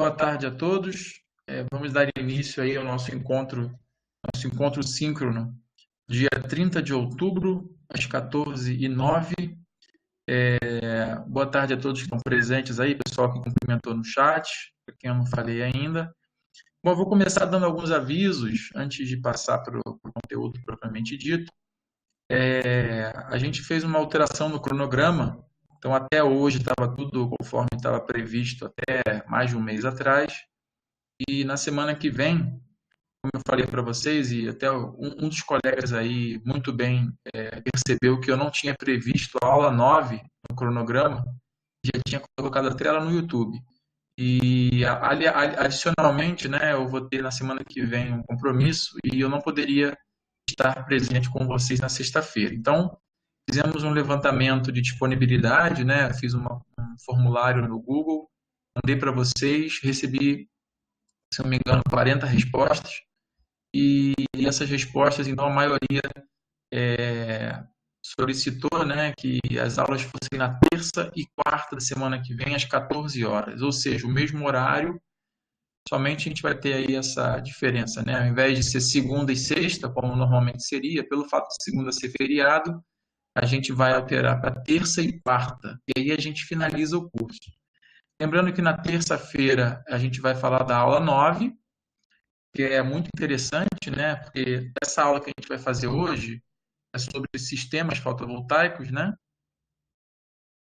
Boa tarde a todos. Vamos dar início aí ao nosso encontro síncrono, dia 30 de outubro, às 14h09. Boa tarde a todos que estão presentes aí, pessoal que cumprimentou no chat, para quem eu não falei ainda. Bom, eu vou começar dando alguns avisos antes de passar para o conteúdo propriamente dito. A gente fez uma alteração no cronograma, então até hoje estava tudo conforme estava previsto até mais de um mês atrás. E na semana que vem, como eu falei para vocês, e até um dos colegas aí muito bem percebeu que eu não tinha previsto a aula 9 no cronograma, já tinha colocado até ela no YouTube. E adicionalmente, né, eu vou ter na semana que vem um compromisso e eu não poderia estar presente com vocês na sexta-feira. Então, fizemos um levantamento de disponibilidade, né, fiz um formulário no Google, mandei para vocês, recebi, se não me engano, 40 respostas, e essas respostas, então, a maioria solicitou, né, que as aulas fossem na terça e quarta da semana que vem, às 14 horas, ou seja, o mesmo horário, somente a gente vai ter aí essa diferença, né, ao invés de ser segunda e sexta, como normalmente seria, pelo fato de segunda ser feriado, a gente vai alterar para terça e quarta, e aí a gente finaliza o curso. Lembrando que na terça-feira a gente vai falar da aula 9, que é muito interessante, né? Porque essa aula que a gente vai fazer hoje é sobre sistemas fotovoltaicos, né?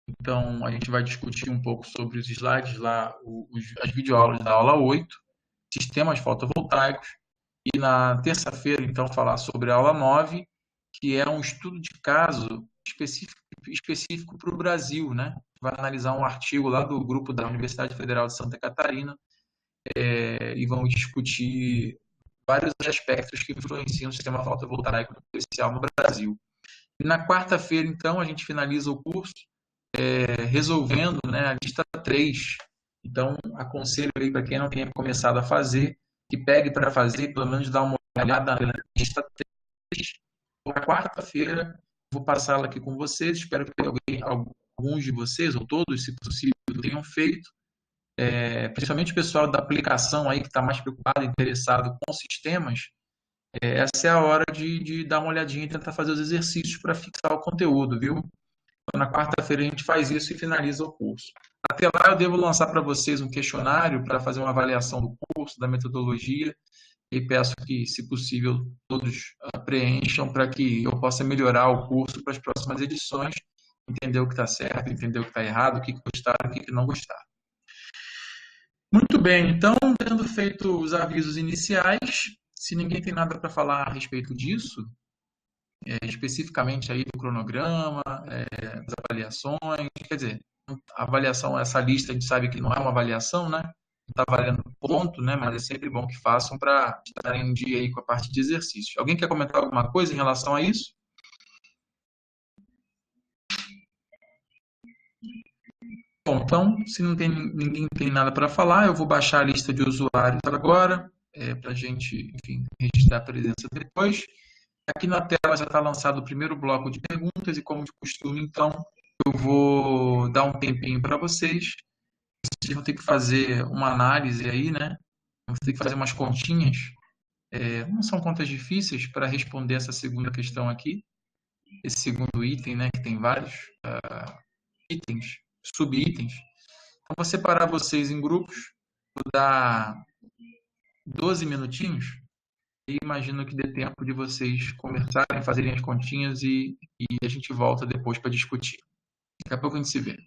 Então, a gente vai discutir um pouco sobre os slides lá, as videoaulas da aula 8, sistemas fotovoltaicos. E na terça-feira, então, falar sobre a aula 9, que é um estudo de caso específico para o Brasil, né? Vai analisar um artigo lá do grupo da Universidade Federal de Santa Catarina, e vamos discutir vários aspectos que influenciam o sistema fotovoltaico especial no Brasil. E na quarta-feira, então, a gente finaliza o curso resolvendo, né, a lista 3. Então, aconselho aí para quem não tenha começado a fazer, que pegue para fazer, pelo menos dar uma olhada na lista 3. Na quarta-feira, vou passá-la aqui com vocês. Espero que alguns de vocês, ou todos, se possível, tenham feito. Principalmente o pessoal da aplicação aí que está mais preocupado, interessado com sistemas, essa é a hora de dar uma olhadinha e tentar fazer os exercícios para fixar o conteúdo, viu? Então, na quarta-feira a gente faz isso e finaliza o curso. Até lá eu devo lançar para vocês um questionário para fazer uma avaliação do curso, da metodologia, e peço que, se possível, todos preencham para que eu possa melhorar o curso para as próximas edições, entender o que está certo, entender o que está errado, o que gostaram, o que não gostaram. Muito bem, então, tendo feito os avisos iniciais, se ninguém tem nada para falar a respeito disso, especificamente aí do cronograma, das avaliações, quer dizer, a avaliação, essa lista a gente sabe que não é uma avaliação, né? Não está valendo ponto, né? Mas é sempre bom que façam para estarem em dia aí com a parte de exercício. Alguém quer comentar alguma coisa em relação a isso? Bom, então, se ninguém tem nada para falar, eu vou baixar a lista de usuários agora, para a gente, enfim, registrar a presença depois. Aqui na tela já está lançado o primeiro bloco de perguntas e, como de costume, então, eu vou dar um tempinho para vocês. Vocês vão ter que fazer uma análise aí, né? Vão ter que fazer umas continhas. Não são contas difíceis para responder essa segunda questão aqui, esse segundo item, né? Que tem vários itens, subitens. Então, vou separar vocês em grupos, vou dar 12 minutinhos e imagino que dê tempo de vocês conversarem, fazerem as continhas e a gente volta depois para discutir. Daqui a pouco a gente se vê.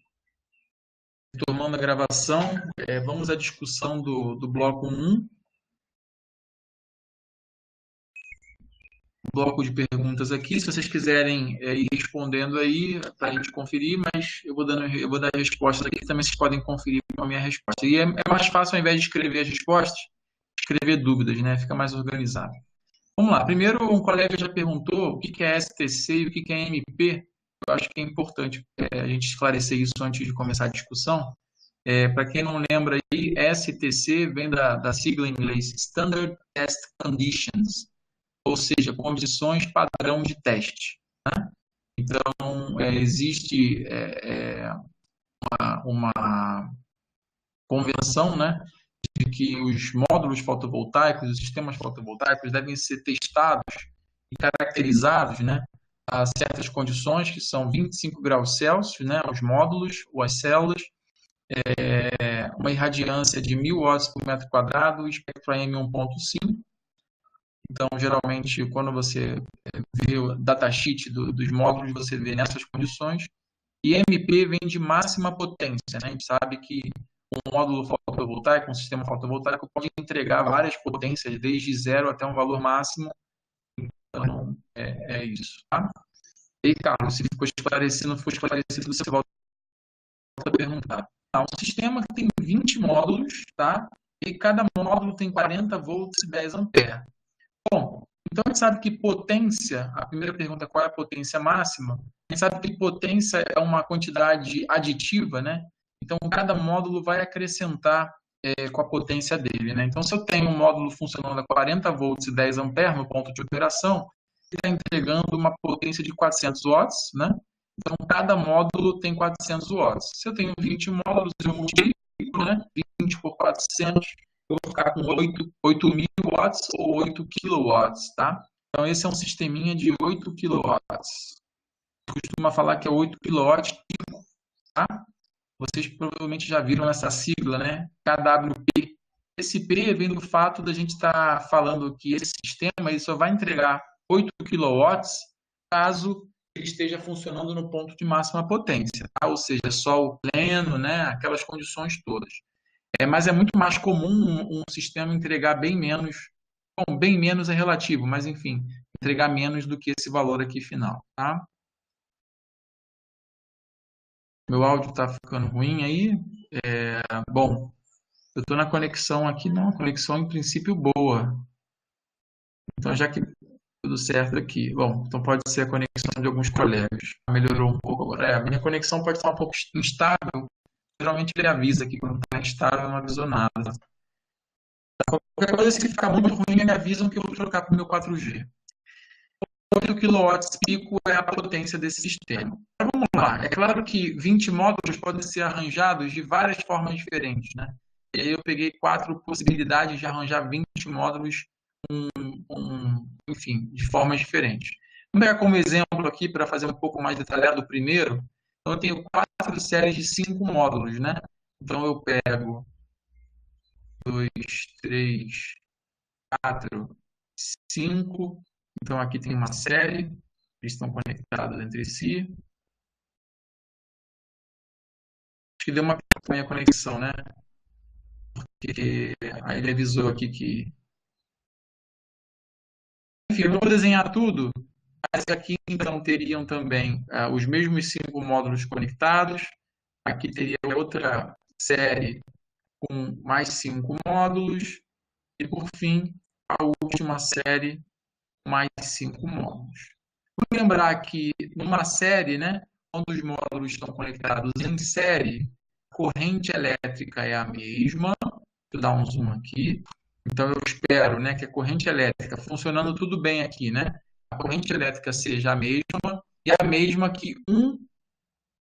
Tomando a gravação, vamos à discussão do bloco 1. Bloco de perguntas aqui. Se vocês quiserem ir respondendo aí, para a gente conferir, mas eu vou dar as respostas aqui, também vocês podem conferir com a minha resposta. E é mais fácil, ao invés de escrever as respostas, escrever dúvidas, né? Fica mais organizado. Vamos lá. Primeiro, um colega já perguntou o que é STC e o que é MP. Eu acho que é importante a gente esclarecer isso antes de começar a discussão. Para quem não lembra aí, STC vem da sigla em inglês Standard Test Conditions, ou seja, condições padrão de teste, né? Então, existe uma convenção, né, de que os módulos fotovoltaicos, os sistemas fotovoltaicos devem ser testados e caracterizados, né, a certas condições, que são 25 graus Celsius, né, os módulos ou as células, uma irradiância de 1000 watts por metro quadrado, espectro AM 1.5. Então, geralmente, quando você vê o datasheet dos módulos, você vê nessas condições. E MP vem de máxima potência, né? A gente sabe que um módulo fotovoltaico, um sistema fotovoltaico, pode entregar várias potências, desde zero até um valor máximo. Então, é isso, tá? E, Carlos, se ficou esclarecido, não ficou esclarecido, você volta a perguntar. Um sistema que tem 20 módulos, tá? E cada módulo tem 40 volts e 10 amperes. Bom, então a gente sabe que potência, a primeira pergunta, qual é a potência máxima? A gente sabe que potência é uma quantidade aditiva, né? Então cada módulo vai acrescentar com a potência dele, né? Então se eu tenho um módulo funcionando a 40 volts e 10 amperes no ponto de operação, ele está entregando uma potência de 400 watts, né? Então cada módulo tem 400 watts. Se eu tenho 20 módulos, eu multiplico, né? 20 por 400, eu vou ficar com 8.000 watts ou 8 kilowatts, tá? Então, esse é um sisteminha de 8 kilowatts. Costuma falar que é 8 kilowatts pico, tá? Vocês provavelmente já viram essa sigla, né? KWP. Esse P vem do fato da gente estar falando que esse sistema ele só vai entregar 8 kilowatts caso ele esteja funcionando no ponto de máxima potência, tá? Ou seja, sol pleno, né? Aquelas condições todas. Mas é muito mais comum um sistema entregar bem menos. Bom, bem menos é relativo, mas enfim, entregar menos do que esse valor aqui final, tá? Meu áudio está ficando ruim aí. Bom, eu estou na conexão aqui, não, conexão em princípio boa. Então, já que tudo certo aqui. Bom, então pode ser a conexão de alguns colegas. Melhorou um pouco agora. A minha conexão pode estar um pouco instável. Geralmente ele avisa aqui quando está instável, não avisou nada. Qualquer coisa, se ficar muito ruim, me avisam que eu vou trocar para o meu 4G. 8 kW pico é a potência desse sistema. Então, vamos lá. É claro que 20 módulos podem ser arranjados de várias formas diferentes, né? E aí eu peguei 4 possibilidades de arranjar 20 módulos enfim, de formas diferentes. Vamos pegar como exemplo aqui, para fazer um pouco mais detalhado o primeiro. Então, eu tenho 4 séries de 5 módulos, né? Então, eu pego 2, 3, 4, 5. Então, aqui tem uma série. Eles estão conectados entre si. Acho que deu uma minha conexão, né? Porque aí ele avisou aqui que... Enfim, eu não vou desenhar tudo, mas aqui então teriam também os mesmos 5 módulos conectados. Aqui teria outra série com mais 5 módulos. E, por fim, a última série com mais 5 módulos. Vou lembrar que numa série, né, quando os módulos estão conectados em série, a corrente elétrica é a mesma. Vou dar um zoom aqui. Então, eu espero, né, que a corrente elétrica, funcionando tudo bem aqui, né, a corrente elétrica seja a mesma, e a mesma que um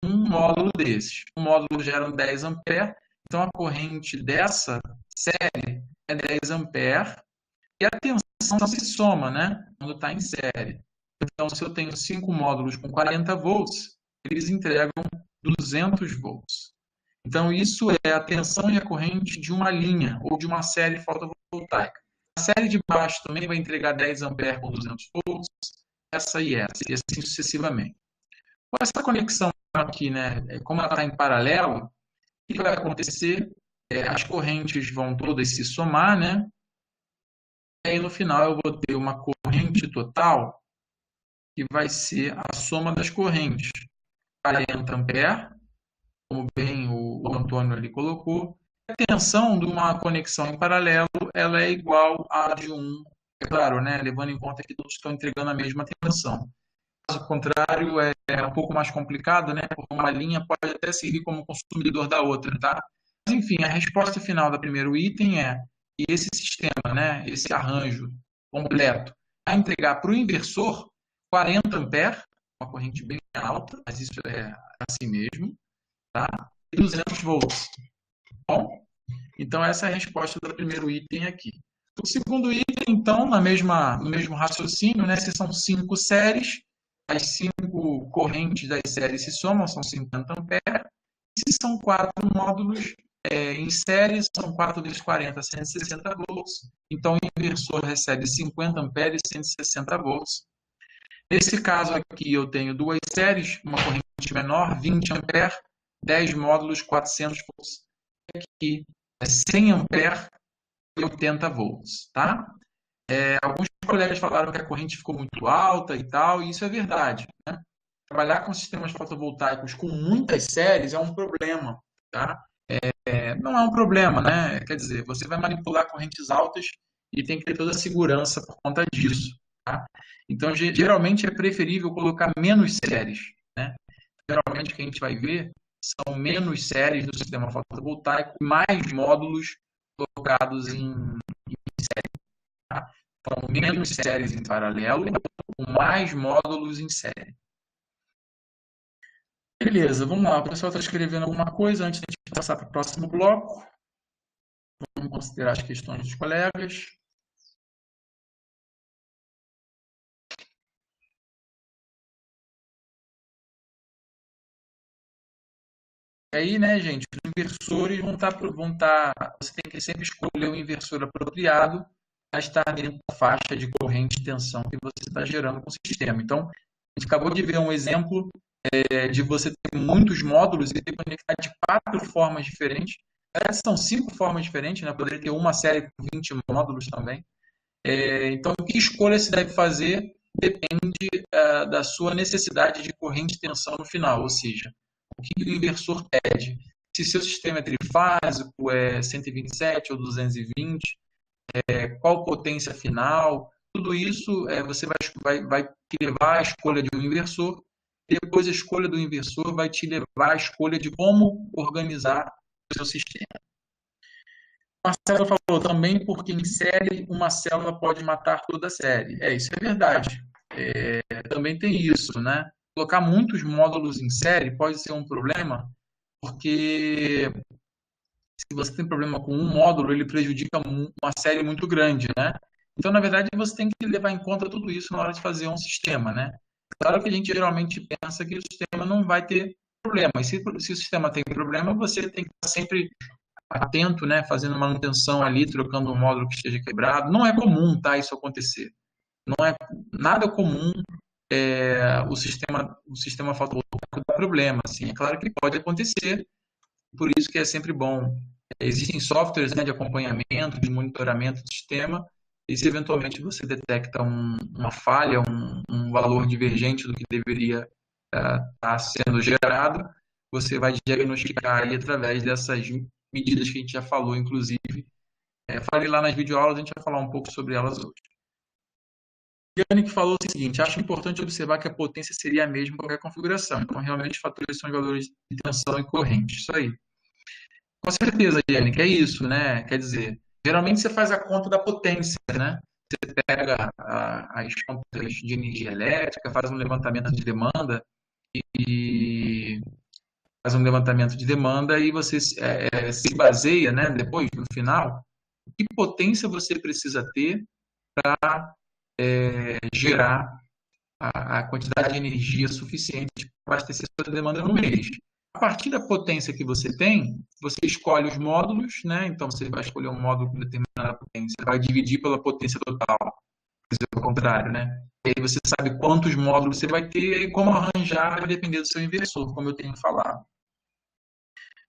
módulo desses. Um módulo gera 10 amperes, então a corrente dessa série é 10 amperes, e a tensão se soma, né, quando está em série. Então, se eu tenho 5 módulos com 40 volts, eles entregam 200 volts. Então, isso é a tensão e a corrente de uma linha ou de uma série fotovoltaica. A série de baixo também vai entregar 10 amperes com 200 volts, essa e assim sucessivamente. Com essa conexão aqui, né, como ela está em paralelo, o que vai acontecer? As correntes vão todas se somar, né? E aí, no final, eu vou ter uma corrente total que vai ser a soma das correntes. 40 amperes, como bem o Antônio ali colocou. A tensão de uma conexão em paralelo ela é igual à de um, é claro, né, levando em conta que todos estão entregando a mesma tensão. Caso contrário, é um pouco mais complicado, né, porque uma linha pode até servir como consumidor da outra, tá? Mas, enfim, a resposta final do primeiro item é que esse sistema, né, esse arranjo completo, vai entregar para o inversor 40 amperes, uma corrente bem alta, mas isso é assim mesmo, tá? E 200 volts. Bom, Então, essa é a resposta do primeiro item aqui. O segundo item, então, no mesmo raciocínio, né, se são 5 séries, as 5 correntes das séries se somam, são 50 amperes. Se são 4 módulos em série, são 4 vezes 40, 160 volts. Então, o inversor recebe 50 amperes e 160 volts. Nesse caso aqui, eu tenho duas séries, uma corrente menor, 20 amperes, 10 módulos, 400 volts. Aqui é 100 amperes e 80 volts, tá? Alguns colegas falaram que a corrente ficou muito alta e tal, e isso é verdade, né? Trabalhar com sistemas fotovoltaicos com muitas séries é um problema, tá? Não é um problema, né? Quer dizer, você vai manipular correntes altas e tem que ter toda a segurança por conta disso, tá? Então, geralmente é preferível colocar menos séries, né? Geralmente o que a gente vai ver são menos séries do sistema fotovoltaico, mais módulos colocados em série, tá? Então, menos séries em paralelo, com mais módulos em série. Beleza, vamos lá. O pessoal está escrevendo alguma coisa antes de a gente passar para o próximo bloco. Vamos considerar as questões dos colegas. E aí, né, gente, os inversores você tem que sempre escolher o inversor apropriado para estar dentro da faixa de corrente e tensão que você está gerando com o sistema. Então, a gente acabou de ver um exemplo de você ter muitos módulos e ter conectar de 4 formas diferentes. São 5 formas diferentes, né? Poderia ter uma série com 20 módulos também. Então, que escolha se deve fazer depende da sua necessidade de corrente e tensão no final, ou seja, o que o inversor pede. Se seu sistema é trifásico, é 127 ou 220, qual potência final, tudo isso você vai te levar à escolha de um inversor, e depois a escolha do inversor vai te levar à escolha de como organizar o seu sistema. Marcelo falou também porque em série uma célula pode matar toda a série. Isso é verdade. Também tem isso, né? Colocar muitos módulos em série pode ser um problema, porque se você tem problema com um módulo, ele prejudica uma série muito grande, né? Então, na verdade, você tem que levar em conta tudo isso na hora de fazer um sistema, né? Claro que a gente geralmente pensa que o sistema não vai ter problema. E se o sistema tem problema, você tem que estar sempre atento, né? Fazendo manutenção ali, trocando um módulo que esteja quebrado. Não é comum, tá? Isso acontecer. Não é nada comum o sistema fotovoltaico dar problema. Assim. É claro que pode acontecer, por isso que é sempre bom. Existem softwares, né, de acompanhamento, de monitoramento do sistema, e se eventualmente você detecta uma falha, um valor divergente do que deveria estar sendo gerado, você vai diagnosticar aí através dessas medidas que a gente já falou, inclusive. Falei lá nas videoaulas, a gente vai falar um pouco sobre elas hoje. Yannick falou o seguinte: acho importante observar que a potência seria a mesma em qualquer configuração. Então, realmente, os fatores são os valores de tensão e corrente. Isso aí. Com certeza, Yannick, é isso, né? Quer dizer, geralmente você faz a conta da potência, né? Você pega as contas de energia elétrica, faz um levantamento de demanda e você se baseia, né? Depois, no final, que potência você precisa ter para gerar a quantidade de energia suficiente para abastecer a sua demanda no mês. A partir da potência que você tem, você escolhe os módulos, né? Então você vai escolher um módulo com determinada potência, vai dividir pela potência total, ao contrário, né? E aí você sabe quantos módulos você vai ter e como arranjar vai depender do seu inversor, como eu tenho falado.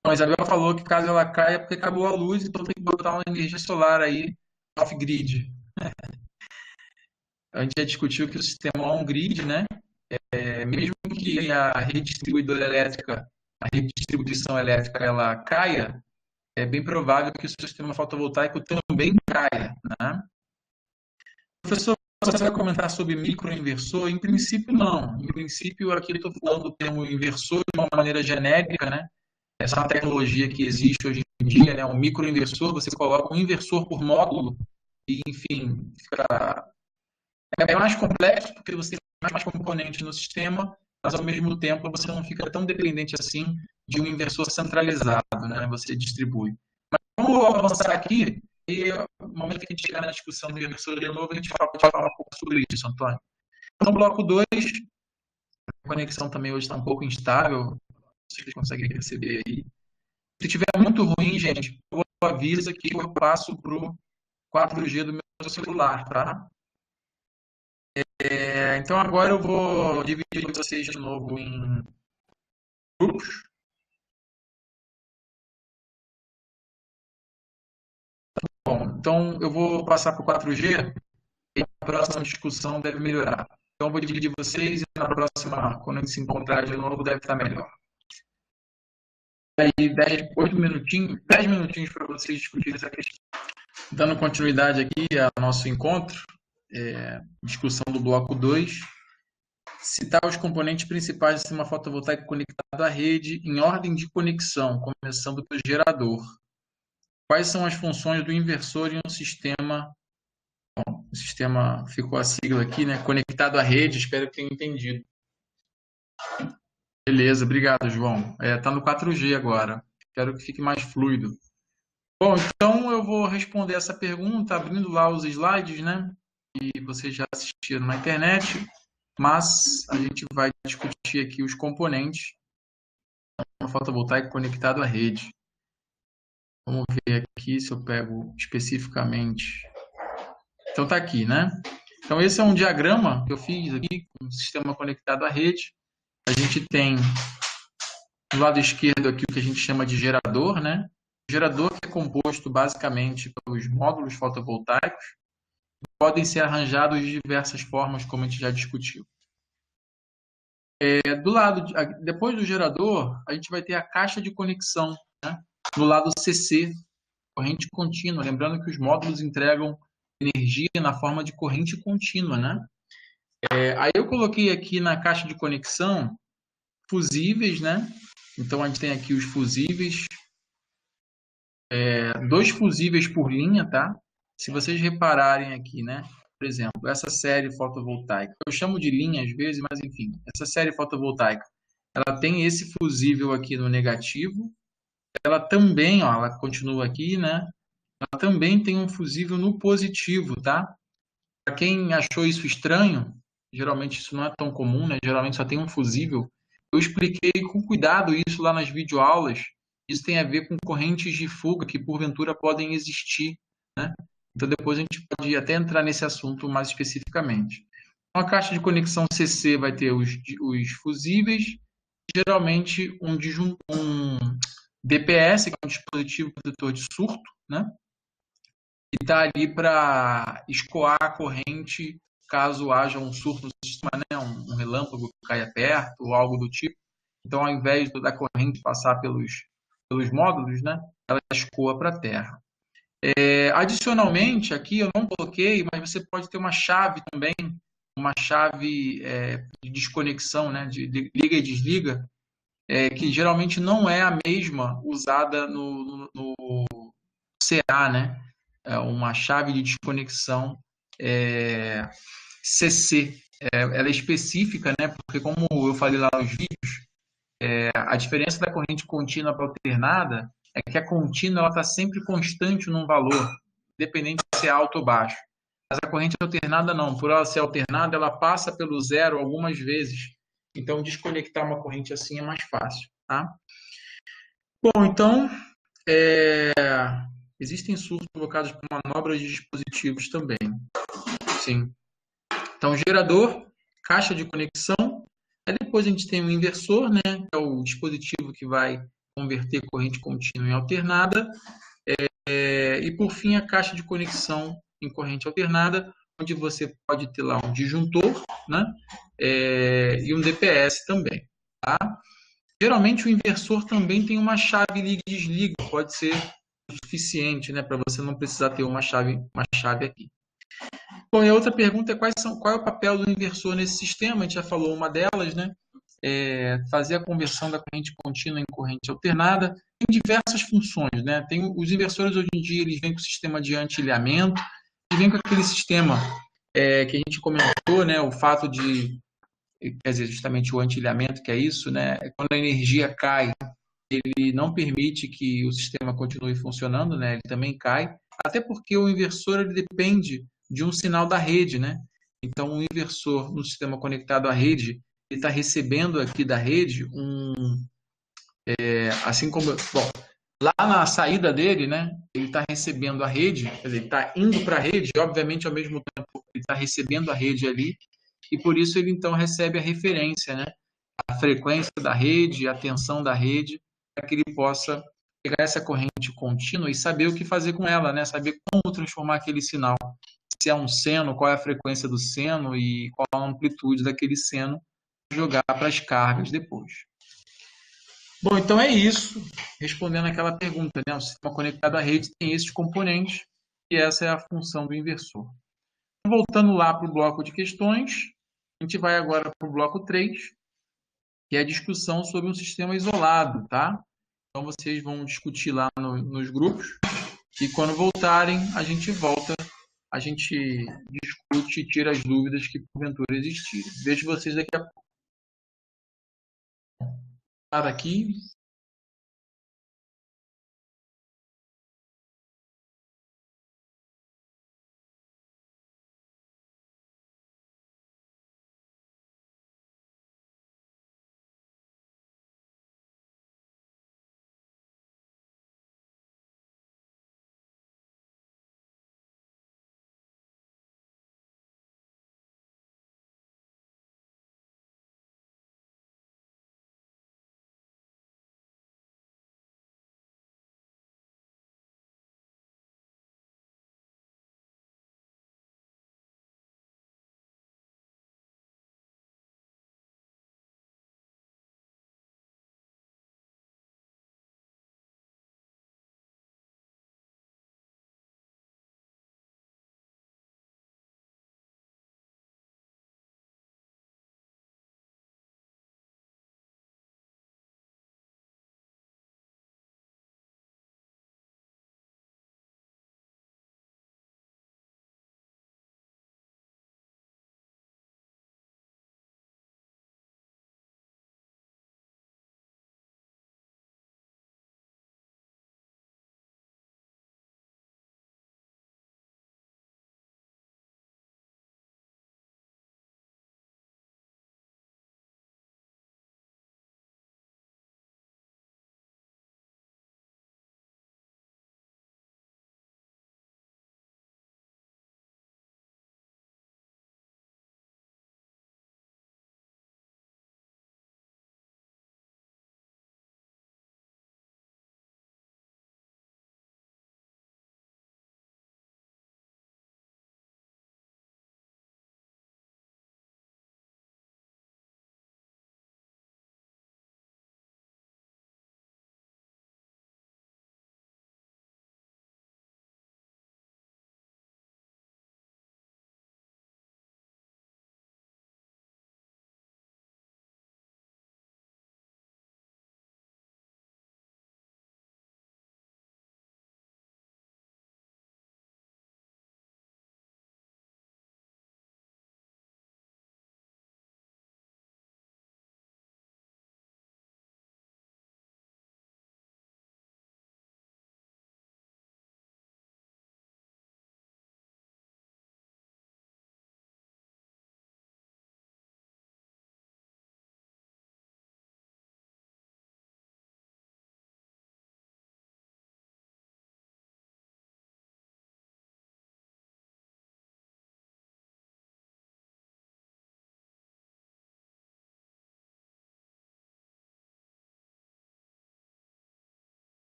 Então, a Isabel falou que caso ela caia é porque acabou a luz, então tem que botar uma energia solar aí off-grid. A gente já discutiu que o sistema on-grid, né? Mesmo que a rede distribuidora elétrica, a rede de distribuição elétrica, ela caia, é bem provável que o sistema fotovoltaico também caia, né? Professor, você vai comentar sobre microinversor? Em princípio, não. Em princípio, aqui eu estou falando do termo inversor de uma maneira genérica, né? Essa é uma tecnologia que existe hoje em dia, né? Um microinversor, você coloca um inversor por módulo e, enfim, é mais complexo porque você tem mais componentes no sistema, mas ao mesmo tempo você não fica tão dependente assim de um inversor centralizado, né? Você distribui. Vamos avançar aqui e no momento que a gente chegar na discussão do inversor de novo, a gente pode falar um pouco sobre isso, Antônio. Então, bloco 2, a conexão também hoje está um pouco instável, vocês conseguem perceber aí. Se estiver muito ruim, gente, eu aviso aqui que eu passo para o 4G do meu celular, tá? Então agora eu vou dividir vocês de novo em grupos. Bom, então eu vou passar para o 4G e a próxima discussão deve melhorar. Então eu vou dividir vocês e na próxima, quando a gente se encontrar de novo, deve estar melhor. Aí 10 minutinhos para vocês discutirem essa questão. Dando continuidade aqui ao nosso encontro, discussão do bloco 2, citar os componentes principais do sistema fotovoltaico conectado à rede em ordem de conexão, começando pelo gerador. Quais são as funções do inversor em um sistema? Bom, o sistema ficou a sigla aqui, né? Conectado à rede, espero que tenha entendido. Beleza, obrigado, João. Tá no 4G agora. Espero que fique mais fluido. Bom, então eu vou responder essa pergunta abrindo lá os slides, né? E vocês já assistiram na internet, mas a gente vai discutir aqui os componentes do fotovoltaico conectado à rede. Vamos ver aqui se eu pego especificamente. Então tá aqui, né? Então esse é um diagrama que eu fiz aqui com o sistema conectado à rede. A gente tem do lado esquerdo aqui o que a gente chama de gerador, né? O gerador que é composto basicamente pelos módulos fotovoltaicos, podem ser arranjados de diversas formas, como a gente já discutiu. Do lado, depois do gerador, a gente vai ter a caixa de conexão, né? Do lado CC, corrente contínua. Lembrando que os módulos entregam energia na forma de corrente contínua, né? Aí eu coloquei aqui na caixa de conexão fusíveis, né? Então a gente tem aqui os fusíveis, 2 fusíveis por linha, tá? Se vocês repararem aqui, né? Por exemplo, essa série fotovoltaica, eu chamo de linha às vezes, mas enfim, essa série fotovoltaica, ela tem esse fusível aqui no negativo, ela também, ó, ela continua aqui, né? Ela também tem um fusível no positivo, tá? Para quem achou isso estranho, geralmente isso não é tão comum, né? Geralmente só tem um fusível. Eu expliquei com cuidado isso lá nas videoaulas. Isso tem a ver com correntes de fuga que porventura podem existir, né? Então depois a gente pode até entrar nesse assunto mais especificamente. Então, a caixa de conexão CC vai ter os fusíveis, geralmente um DPS, que é um dispositivo protetor de surto, né? E está ali para escoar a corrente caso haja um surto no sistema, né? Um relâmpago que caia perto ou algo do tipo. Então, ao invés da corrente passar pelos módulos, né? Ela escoa para a terra. Adicionalmente, aqui eu não coloquei, mas você pode ter uma chave também, uma chave de desconexão, né? De liga e desliga, que geralmente não é a mesma usada no CA, né? Uma chave de desconexão CC. Ela é específica, né? Porque como eu falei lá nos vídeos, a diferença da corrente contínua para alternada é que a contínua está sempre constante num valor, independente se é alto ou baixo. Mas a corrente alternada não. Por ela ser alternada, ela passa pelo zero algumas vezes. Então, desconectar uma corrente assim é mais fácil, tá? Bom, então, existem surtos provocados por manobras de dispositivos também. Sim. Então, gerador, caixa de conexão. Aí depois a gente tem o inversor, né? Que é o dispositivo que vai converter corrente contínua em alternada. E, por fim, a caixa de conexão em corrente alternada, onde você pode ter lá um disjuntor, né? E um DPS também, tá? Geralmente o inversor também tem uma chave liga e desliga, pode ser o suficiente, né, para você não precisar ter uma chave aqui. Bom, e a outra pergunta é qual é o papel do inversor nesse sistema? A gente já falou uma delas, né? Fazer a conversão da corrente contínua em corrente alternada. Tem diversas funções, né? Tem os inversores hoje em dia, eles vêm com o sistema de anti-ilhamento, e vêm com aquele sistema que a gente comentou, né? O fato de, quer dizer, justamente o anti-ilhamento, que é isso, né? Quando a energia cai, ele não permite que o sistema continue funcionando, né? Ele também cai, até porque o inversor ele depende de um sinal da rede, né? Então, o inversor no sistema conectado à rede, ele está recebendo aqui da rede assim como, bom, lá na saída dele, né? Ele está recebendo a rede, quer dizer, ele está indo para a rede, e obviamente ao mesmo tempo ele está recebendo a rede ali, e por isso ele então recebe a referência, né? A frequência da rede, a tensão da rede, para que ele possa pegar essa corrente contínua e saber o que fazer com ela, né? Saber como transformar aquele sinal. Se é um seno, qual é a frequência do seno e qual a amplitude daquele seno, jogar para as cargas depois. Bom, então é isso. Respondendo aquela pergunta, né? O sistema conectado à rede tem esses componentes e essa é a função do inversor. Voltando lá para o bloco de questões, a gente vai agora para o bloco 3, que é a discussão sobre um sistema isolado, tá? Então vocês vão discutir lá nos grupos e quando voltarem a gente volta, a gente discute e tira as dúvidas que porventura existirem. Vejo vocês daqui a pouco. Aqui.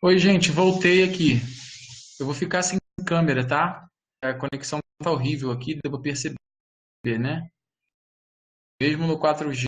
Oi, gente, voltei aqui. Eu vou ficar sem câmera, tá? A conexão tá horrível aqui, deu pra perceber, né? Mesmo no 4G.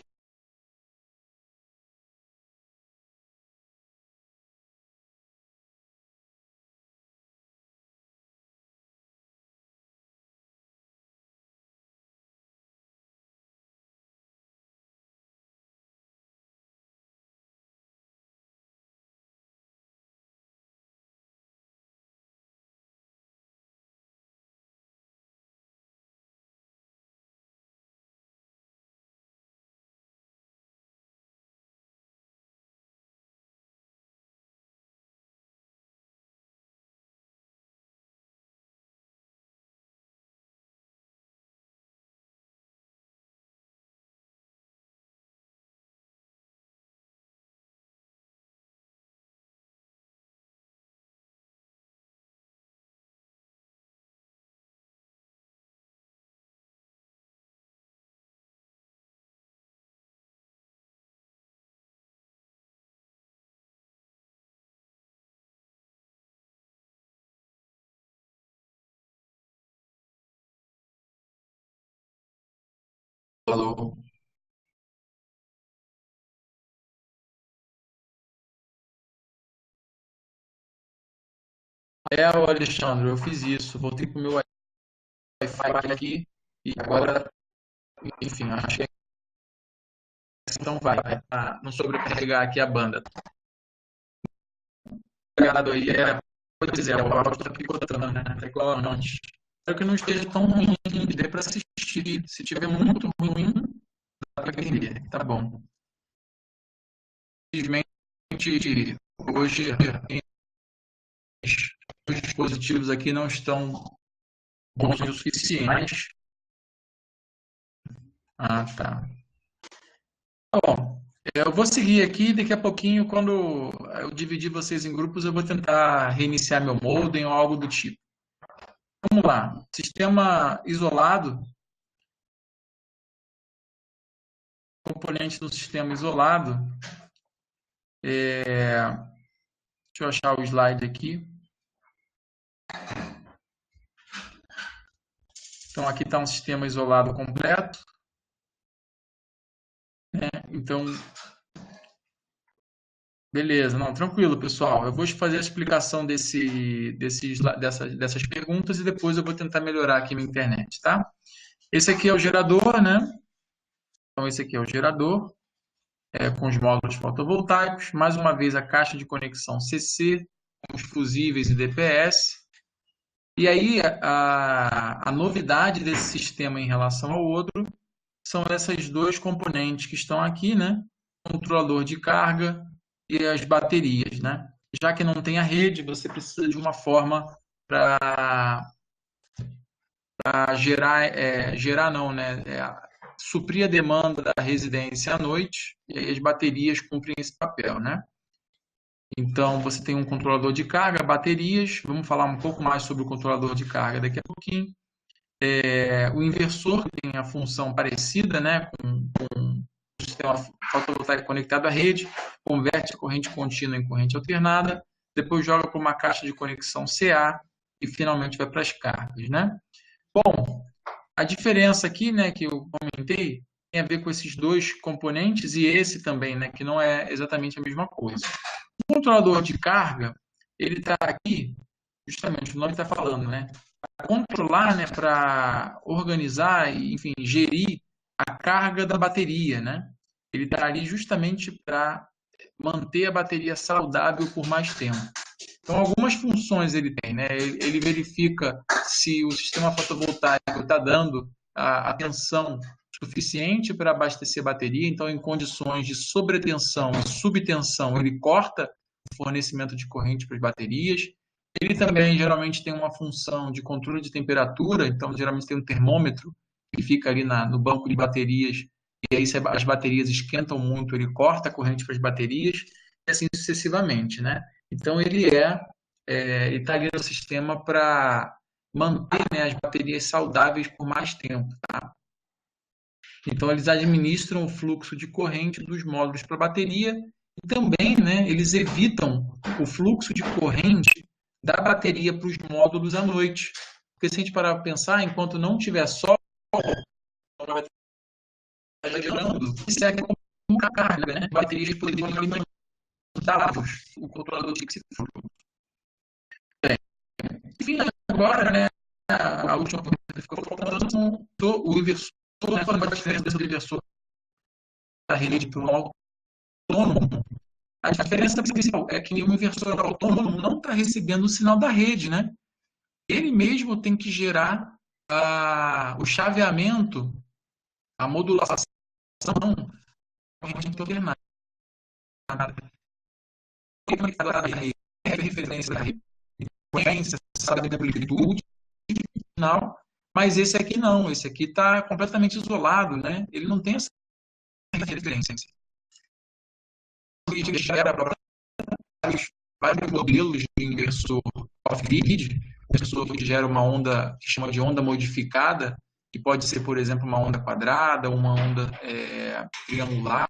Alô. O Alexandre, eu fiz isso. Voltei pro meu Wi-Fi aqui e agora, enfim, acho que então vai, não sobrecarregar aqui a banda. Obrigado aí, pois é, o áudio está picotando, né? Tá igual antes. Espero que não esteja tão ruim, dê para assistir. Se tiver muito ruim, dá para entender, tá bom. Infelizmente, hoje os dispositivos aqui não estão bons o suficiente. Ah, tá. Bom, eu vou seguir aqui, daqui a pouquinho, quando eu dividir vocês em grupos, eu vou tentar reiniciar meu modem ou algo do tipo. Vamos lá. Sistema isolado, componente do sistema isolado. Deixa eu achar o slide aqui. Então, aqui está um sistema isolado completo. Né? Então, beleza, não, tranquilo, pessoal. Eu vou fazer a explicação dessas perguntas e depois eu vou tentar melhorar aqui minha internet, tá? Esse aqui é o gerador, né? Então, esse aqui é o gerador, com os módulos fotovoltaicos. Mais uma vez, a caixa de conexão CC, com os fusíveis e DPS. E aí, a novidade desse sistema em relação ao outro são esses dois componentes que estão aqui, né? O controlador de carga e as baterias, né? Já que não tem a rede, você precisa de uma forma para gerar não, né? Suprir a demanda da residência à noite, e aí as baterias cumprem esse papel, né? Então, você tem um controlador de carga, baterias, vamos falar um pouco mais sobre o controlador de carga daqui a pouquinho. O inversor que tem a função parecida, né, com o sistema fotovoltaico conectado à rede, converte a corrente contínua em corrente alternada, depois joga para uma caixa de conexão CA e finalmente vai para as cargas, né? Bom, a diferença aqui, né, que eu comentei, tem a ver com esses dois componentes e esse também, né, que não é exatamente a mesma coisa. O controlador de carga, ele está aqui, justamente, o nome está falando, né, para controlar, né, para organizar e, enfim, gerir a carga da bateria, né? Ele está ali justamente para manter a bateria saudável por mais tempo. Então, algumas funções ele tem, né? Ele verifica se o sistema fotovoltaico está dando a atenção suficiente para abastecer a bateria. Então, em condições de sobretensão e subtensão, ele corta o fornecimento de corrente para as baterias. Ele também geralmente tem uma função de controle de temperatura. Então, geralmente tem um termômetro que fica ali no banco de baterias. E aí, se as baterias esquentam muito, ele corta a corrente para as baterias e assim sucessivamente, né? Então, ele está ali no sistema para manter, né, as baterias saudáveis por mais tempo. Tá? Então, eles administram o fluxo de corrente dos módulos para a bateria e também, né, eles evitam o fluxo de corrente da bateria para os módulos à noite. Porque se a gente parar para pensar, enquanto não tiver sol, ela vai estar gerando, isso é como carga, né? Baterias poderiam alimentar o controlador de fluxo. Enfim, agora, né, a última pergunta que ficou faltando o inversor, né, qual é a diferença do inversor da rede para o autônomo? A diferença principal é que o inversor autônomo não está recebendo o sinal da rede, né? Ele mesmo tem que gerar o chaveamento, a modulação corrente alternada. É referência da rede, sabe da amplitude final, mas esse aqui não, esse aqui está completamente isolado, né? Ele não tem essa referência. Ele gera vários modelos de inversor off-grid, inversor que gera uma onda que chama de onda modificada, que pode ser, por exemplo, uma onda quadrada, uma onda triangular.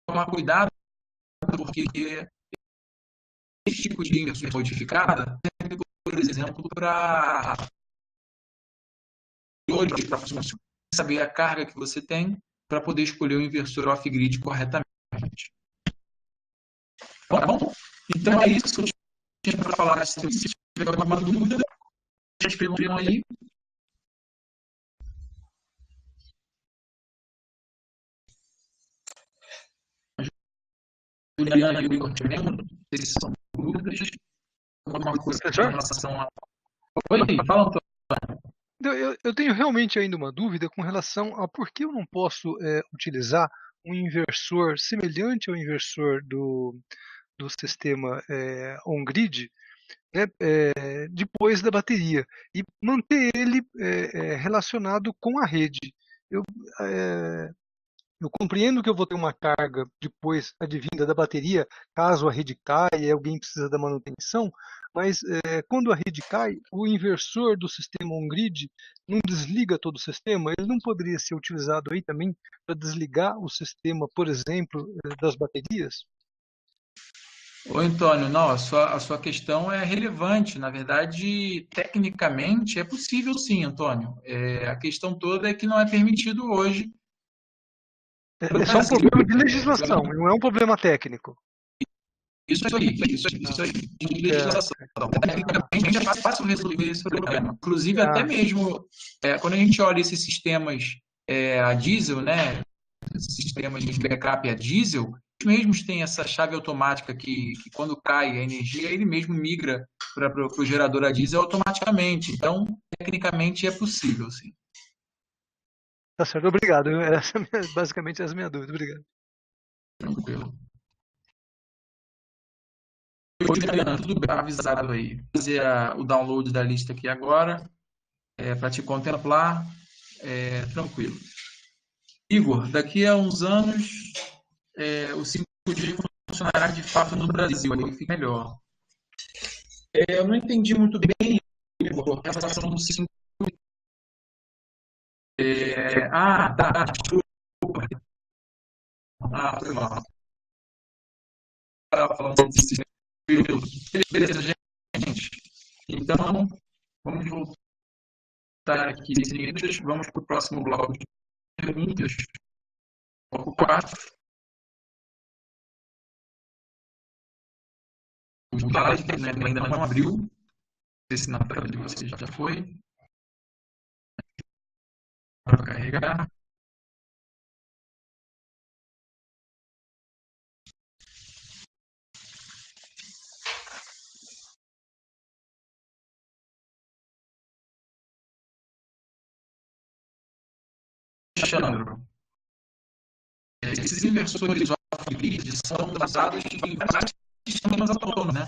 Tomar cuidado, porque esse tipo de inversão modificada serve, por exemplo, para funcionar. saber a carga que você tem para poder escolher o inversor off-grid corretamente. Tá bom? Então é isso que eu tinha para falar. Se tiver alguma dúvida, vocês perguntam aí. Juliana e o Igor também, não sei se são dúvidas, alguma coisa em relação a... Oi, fala, Antônio. Eu tenho realmente ainda uma dúvida com relação a por que eu não posso utilizar um inversor semelhante ao inversor do sistema on-grid, né, depois da bateria, e manter ele relacionado com a rede. Eu, é, eu compreendo que eu vou ter uma carga depois advinda da bateria, caso a rede caia e alguém precisa da manutenção, mas quando a rede cai, o inversor do sistema on-grid não desliga todo o sistema. Ele não poderia ser utilizado aí também para desligar o sistema, por exemplo, das baterias? Oi, Antônio, não, a sua questão é relevante. Na verdade, tecnicamente é possível sim, Antônio. A questão toda é que não é permitido hoje. É só um problema de legislação, não é um problema técnico. Isso aí, de legislação. Tecnicamente é fácil resolver esse problema. Inclusive, até mesmo quando a gente olha esses sistemas a diesel, né, sistemas de backup a diesel, eles mesmos têm essa chave automática que quando cai a energia, ele mesmo migra para o gerador a diesel automaticamente. Então, tecnicamente é possível, sim. Tá certo, obrigado. Essa basicamente essa é a minha dúvida. Obrigado. Tranquilo. Oi, Adriana, tudo bem? Avisado aí. Vou fazer o download da lista aqui agora, para te contemplar. Tranquilo. Igor, daqui a uns anos, o 5G funcionará de fato no Brasil, aí fica melhor. Eu não entendi muito bem, Igor, a relação do 5G. Tá, desculpa. Foi mal. Estava falando desse beleza, gente. Então, vamos voltar aqui 15 minutos, vamos para o próximo bloco de perguntas. Bloco 4. O slide que ainda não abriu. Não sei se na tela de vocês já foi. Para carregar. Alexandre, esses inversores off-grid são usados em vários sistemas autônomos, né?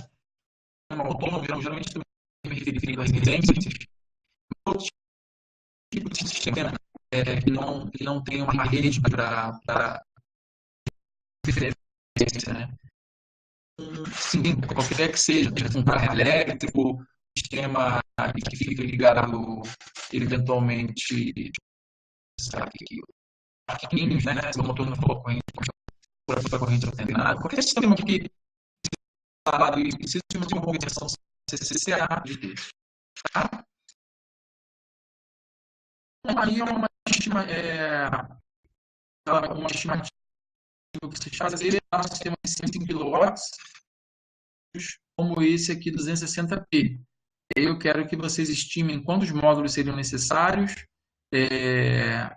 Sistema autônomo, geralmente também me referindo a residências, outro tipo de sistema que não tem uma rede para referência, né? Sim, qualquer que seja, um carro elétrico, sistema que fica ligado eventualmente, sabe, parquinhos, né? Se o motor não for corrente alternada, qualquer sistema que instalado e precisa de uma conversão CCCA de texto. Tá? Então, aí é uma estimativa que vocês fazem é um sistema de 5 kW, como esse aqui 260p. Eu quero que vocês estimem quantos módulos seriam necessários e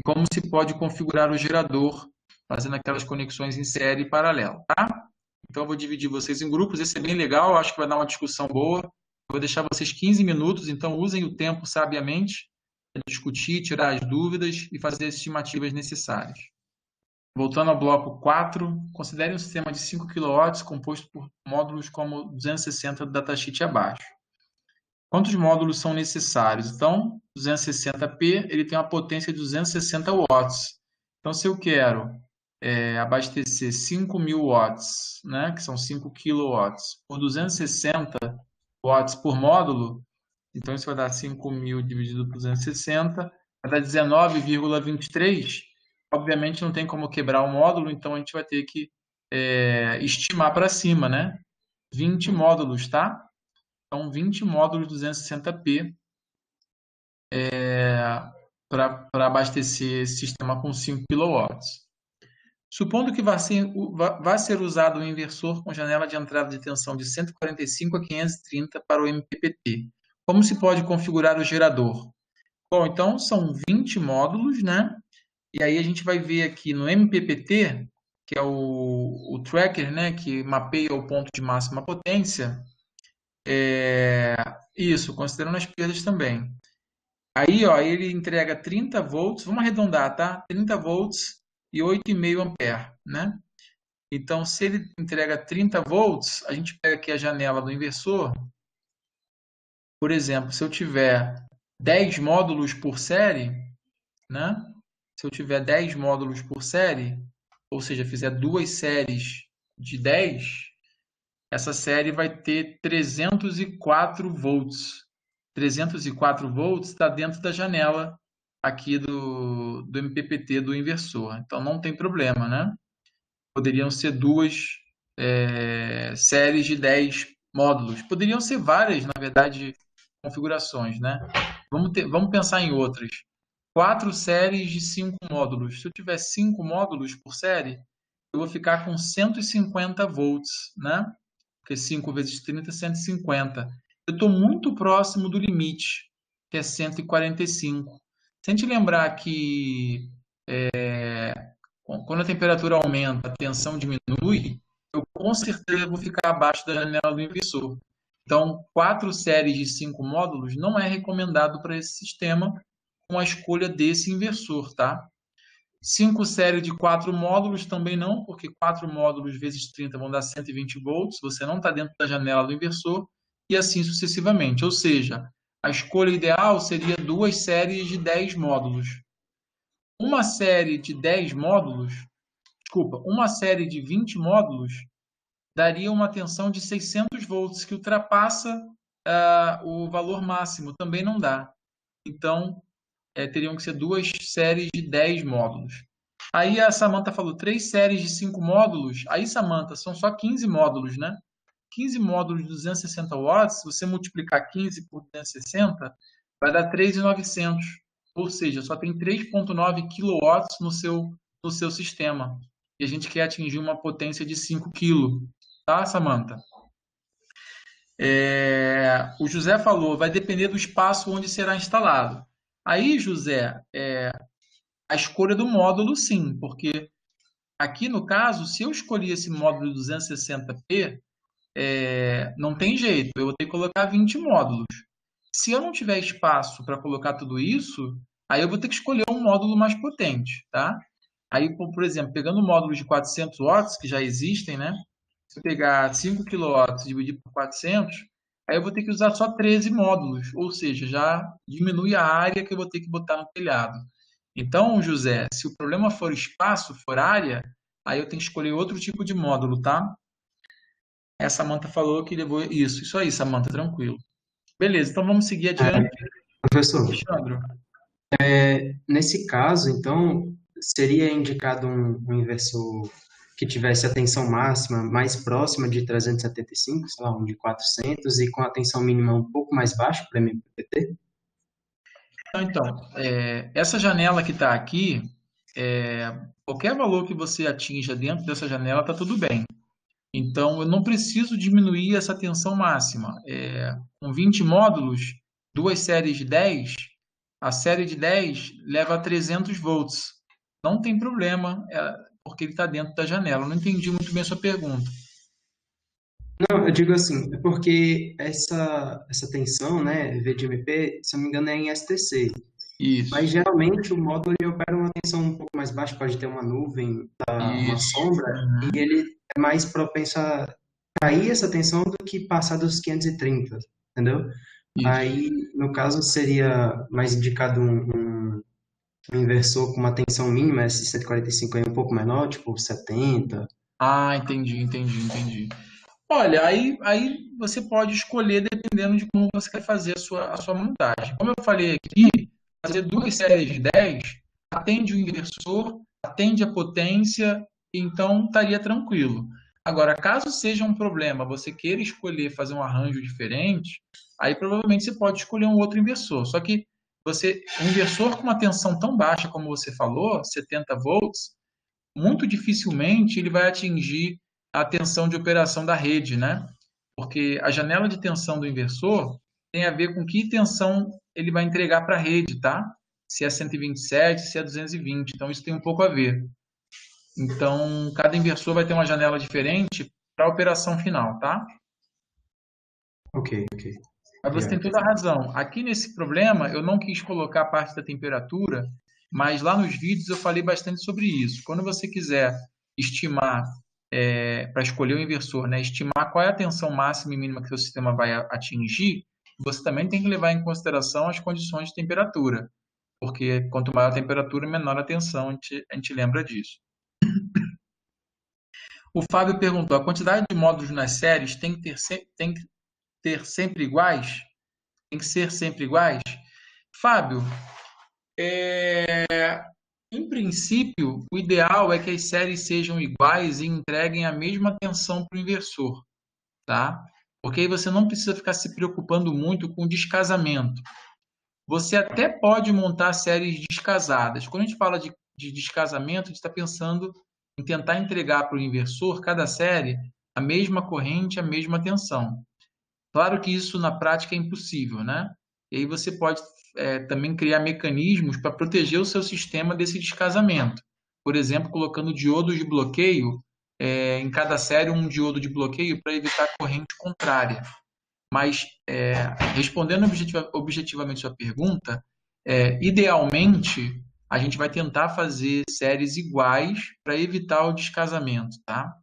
como se pode configurar o gerador fazendo aquelas conexões em série e paralelo, tá? Então eu vou dividir vocês em grupos, esse é bem legal, acho que vai dar uma discussão boa. Eu vou deixar vocês 15 minutos, então usem o tempo sabiamente para discutir, tirar as dúvidas e fazer as estimativas necessárias. Voltando ao bloco 4, considere um sistema de 5 kW composto por módulos como 260 do datasheet abaixo. Quantos módulos são necessários? Então, 260p, ele tem uma potência de 260 watts. Então, se eu quero abastecer 5.000 watts, né, que são 5 kilowatts, por 260 watts por módulo, então isso vai dar 5.000 dividido por 260, vai dar 19,23. Obviamente não tem como quebrar o módulo, então a gente vai ter que estimar para cima, né? 20 módulos, tá? Então, 20 módulos 260p. para abastecer esse sistema com 5 quilowatts. Supondo que vá ser usado um inversor com janela de entrada de tensão de 145 a 530 para o MPPT. Como se pode configurar o gerador? Bom, então são 20 módulos, né? E aí a gente vai ver aqui no MPPT, que é o tracker, né, que mapeia o ponto de máxima potência. Isso, considerando as perdas também. Aí, ó, ele entrega 30 volts, vamos arredondar, tá? 30 volts e 8,5 ampere, né? Então, se ele entrega 30 volts, a gente pega aqui a janela do inversor. Por exemplo, se eu tiver 10 módulos por série, né? Se eu tiver 10 módulos por série, ou seja, fizer duas séries de 10, essa série vai ter 304 volts. 304 volts está dentro da janela aqui do MPPT do inversor. Então não tem problema, né? Poderiam ser duas séries de 10 módulos. Poderiam ser várias, na verdade, configurações, né? Vamos pensar em outras. 4 séries de 5 módulos. Se eu tiver 5 módulos por série, eu vou ficar com 150 volts, né? Porque 5 vezes 30 é 150. Eu estou muito próximo do limite, que é 145. Se a gente lembrar que quando a temperatura aumenta, a tensão diminui, eu com certeza vou ficar abaixo da janela do inversor. Então, 4 séries de 5 módulos não é recomendado para esse sistema com a escolha desse inversor, tá? 5 séries de 4 módulos também não, porque 4 módulos vezes 30 vão dar 120 volts, você não está dentro da janela do inversor, e assim sucessivamente. Ou seja, a escolha ideal seria duas séries de 10 módulos. Uma série de 10 módulos, desculpa, uma série de 20 módulos daria uma tensão de 600 volts, que ultrapassa o valor máximo, também não dá. Então, teriam que ser duas séries de 10 módulos. Aí a Samantha falou 3 séries de 5 módulos. Aí, Samantha, são só 15 módulos, né? 15 módulos de 260 watts, se você multiplicar 15 por 260, vai dar 3.900. Ou seja, só tem 3,9 quilowatts no seu sistema. E a gente quer atingir uma potência de 5 kg. Tá, Samantha? O José falou, vai depender do espaço onde será instalado. Aí, José, a escolha do módulo, sim, porque aqui no caso, se eu escolher esse módulo 260p, não tem jeito, eu vou ter que colocar 20 módulos. Se eu não tiver espaço para colocar tudo isso, aí eu vou ter que escolher um módulo mais potente, tá? Aí, por exemplo, pegando módulos de 400 watts, que já existem, né? Se eu pegar 5 quilowatts e dividir por 400, aí eu vou ter que usar só 13 módulos, ou seja, já diminui a área que eu vou ter que botar no telhado. Então, José, se o problema for espaço, for área, aí eu tenho que escolher outro tipo de módulo, tá? A Samantha falou que levou isso aí, Samantha, tranquilo. Beleza, então vamos seguir adiante. Professor, Alexandre. nesse caso, então, seria indicado um inversor que tivesse a tensão máxima mais próxima de 375, sei lá, um de 400, e com a tensão mínima um pouco mais baixa para MPPT? Então, essa janela que está aqui, qualquer valor que você atinja dentro dessa janela está tudo bem. Então, eu não preciso diminuir essa tensão máxima. Com 20 módulos, duas séries de 10, a série de 10 leva a 300 volts. Não tem problema, porque ele está dentro da janela. Eu não entendi muito bem a sua pergunta. Não, eu digo assim, é porque essa tensão, né, VDMP, se eu não me engano, é em STC. Isso, Mas geralmente o módulo ele opera uma tensão um pouco mais baixa, pode ter uma nuvem, uma isso. sombra, e ele é mais propenso a cair essa tensão do que passar dos 530, entendeu? Isso. Aí, no caso, seria mais indicado um inversor com uma tensão mínima, esse 145 aí um pouco menor, tipo 70. Ah, entendi. Olha, aí você pode escolher dependendo de como você quer fazer a sua montagem. Como eu falei aqui, fazer duas séries de 10 atende o inversor, atende a potência, então estaria tranquilo. Agora, caso seja um problema, você queira escolher fazer um arranjo diferente, aí provavelmente você pode escolher um outro inversor. Só que um inversor com uma tensão tão baixa como você falou, 70 volts, muito dificilmente ele vai atingir a tensão de operação da rede, né? Porque a janela de tensão do inversor tem a ver com que tensão ele vai entregar para a rede, tá? Se é 127, se é 220. Então, isso tem um pouco a ver. Então, cada inversor vai ter uma janela diferente para a operação final, tá? Ok. Mas você tem Obrigado. toda a razão. Aqui nesse problema, eu não quis colocar a parte da temperatura, mas lá nos vídeos eu falei bastante sobre isso. Quando você quiser estimar, para escolher o inversor, né, estimar qual é a tensão máxima e mínima que o seu sistema vai atingir, você também tem que levar em consideração as condições de temperatura, porque quanto maior a temperatura, menor a tensão, a gente lembra disso. O Fábio perguntou, a quantidade de módulos nas séries tem que ter sempre iguais? Tem que ser sempre iguais? Fábio, em princípio, o ideal é que as séries sejam iguais e entreguem a mesma tensão para o inversor, tá? Porque aí você não precisa ficar se preocupando muito com descasamento. Você até pode montar séries descasadas. Quando a gente fala de descasamento, a gente está pensando em tentar entregar para o inversor, cada série, a mesma corrente, a mesma tensão. Claro que isso na prática é impossível, né? E aí você pode também criar mecanismos para proteger o seu sistema desse descasamento. Por exemplo, colocando diodos de bloqueio, em cada série um diodo de bloqueio para evitar corrente contrária. Mas, respondendo objetivamente sua pergunta, idealmente, a gente vai tentar fazer séries iguais para evitar o descasamento, tá?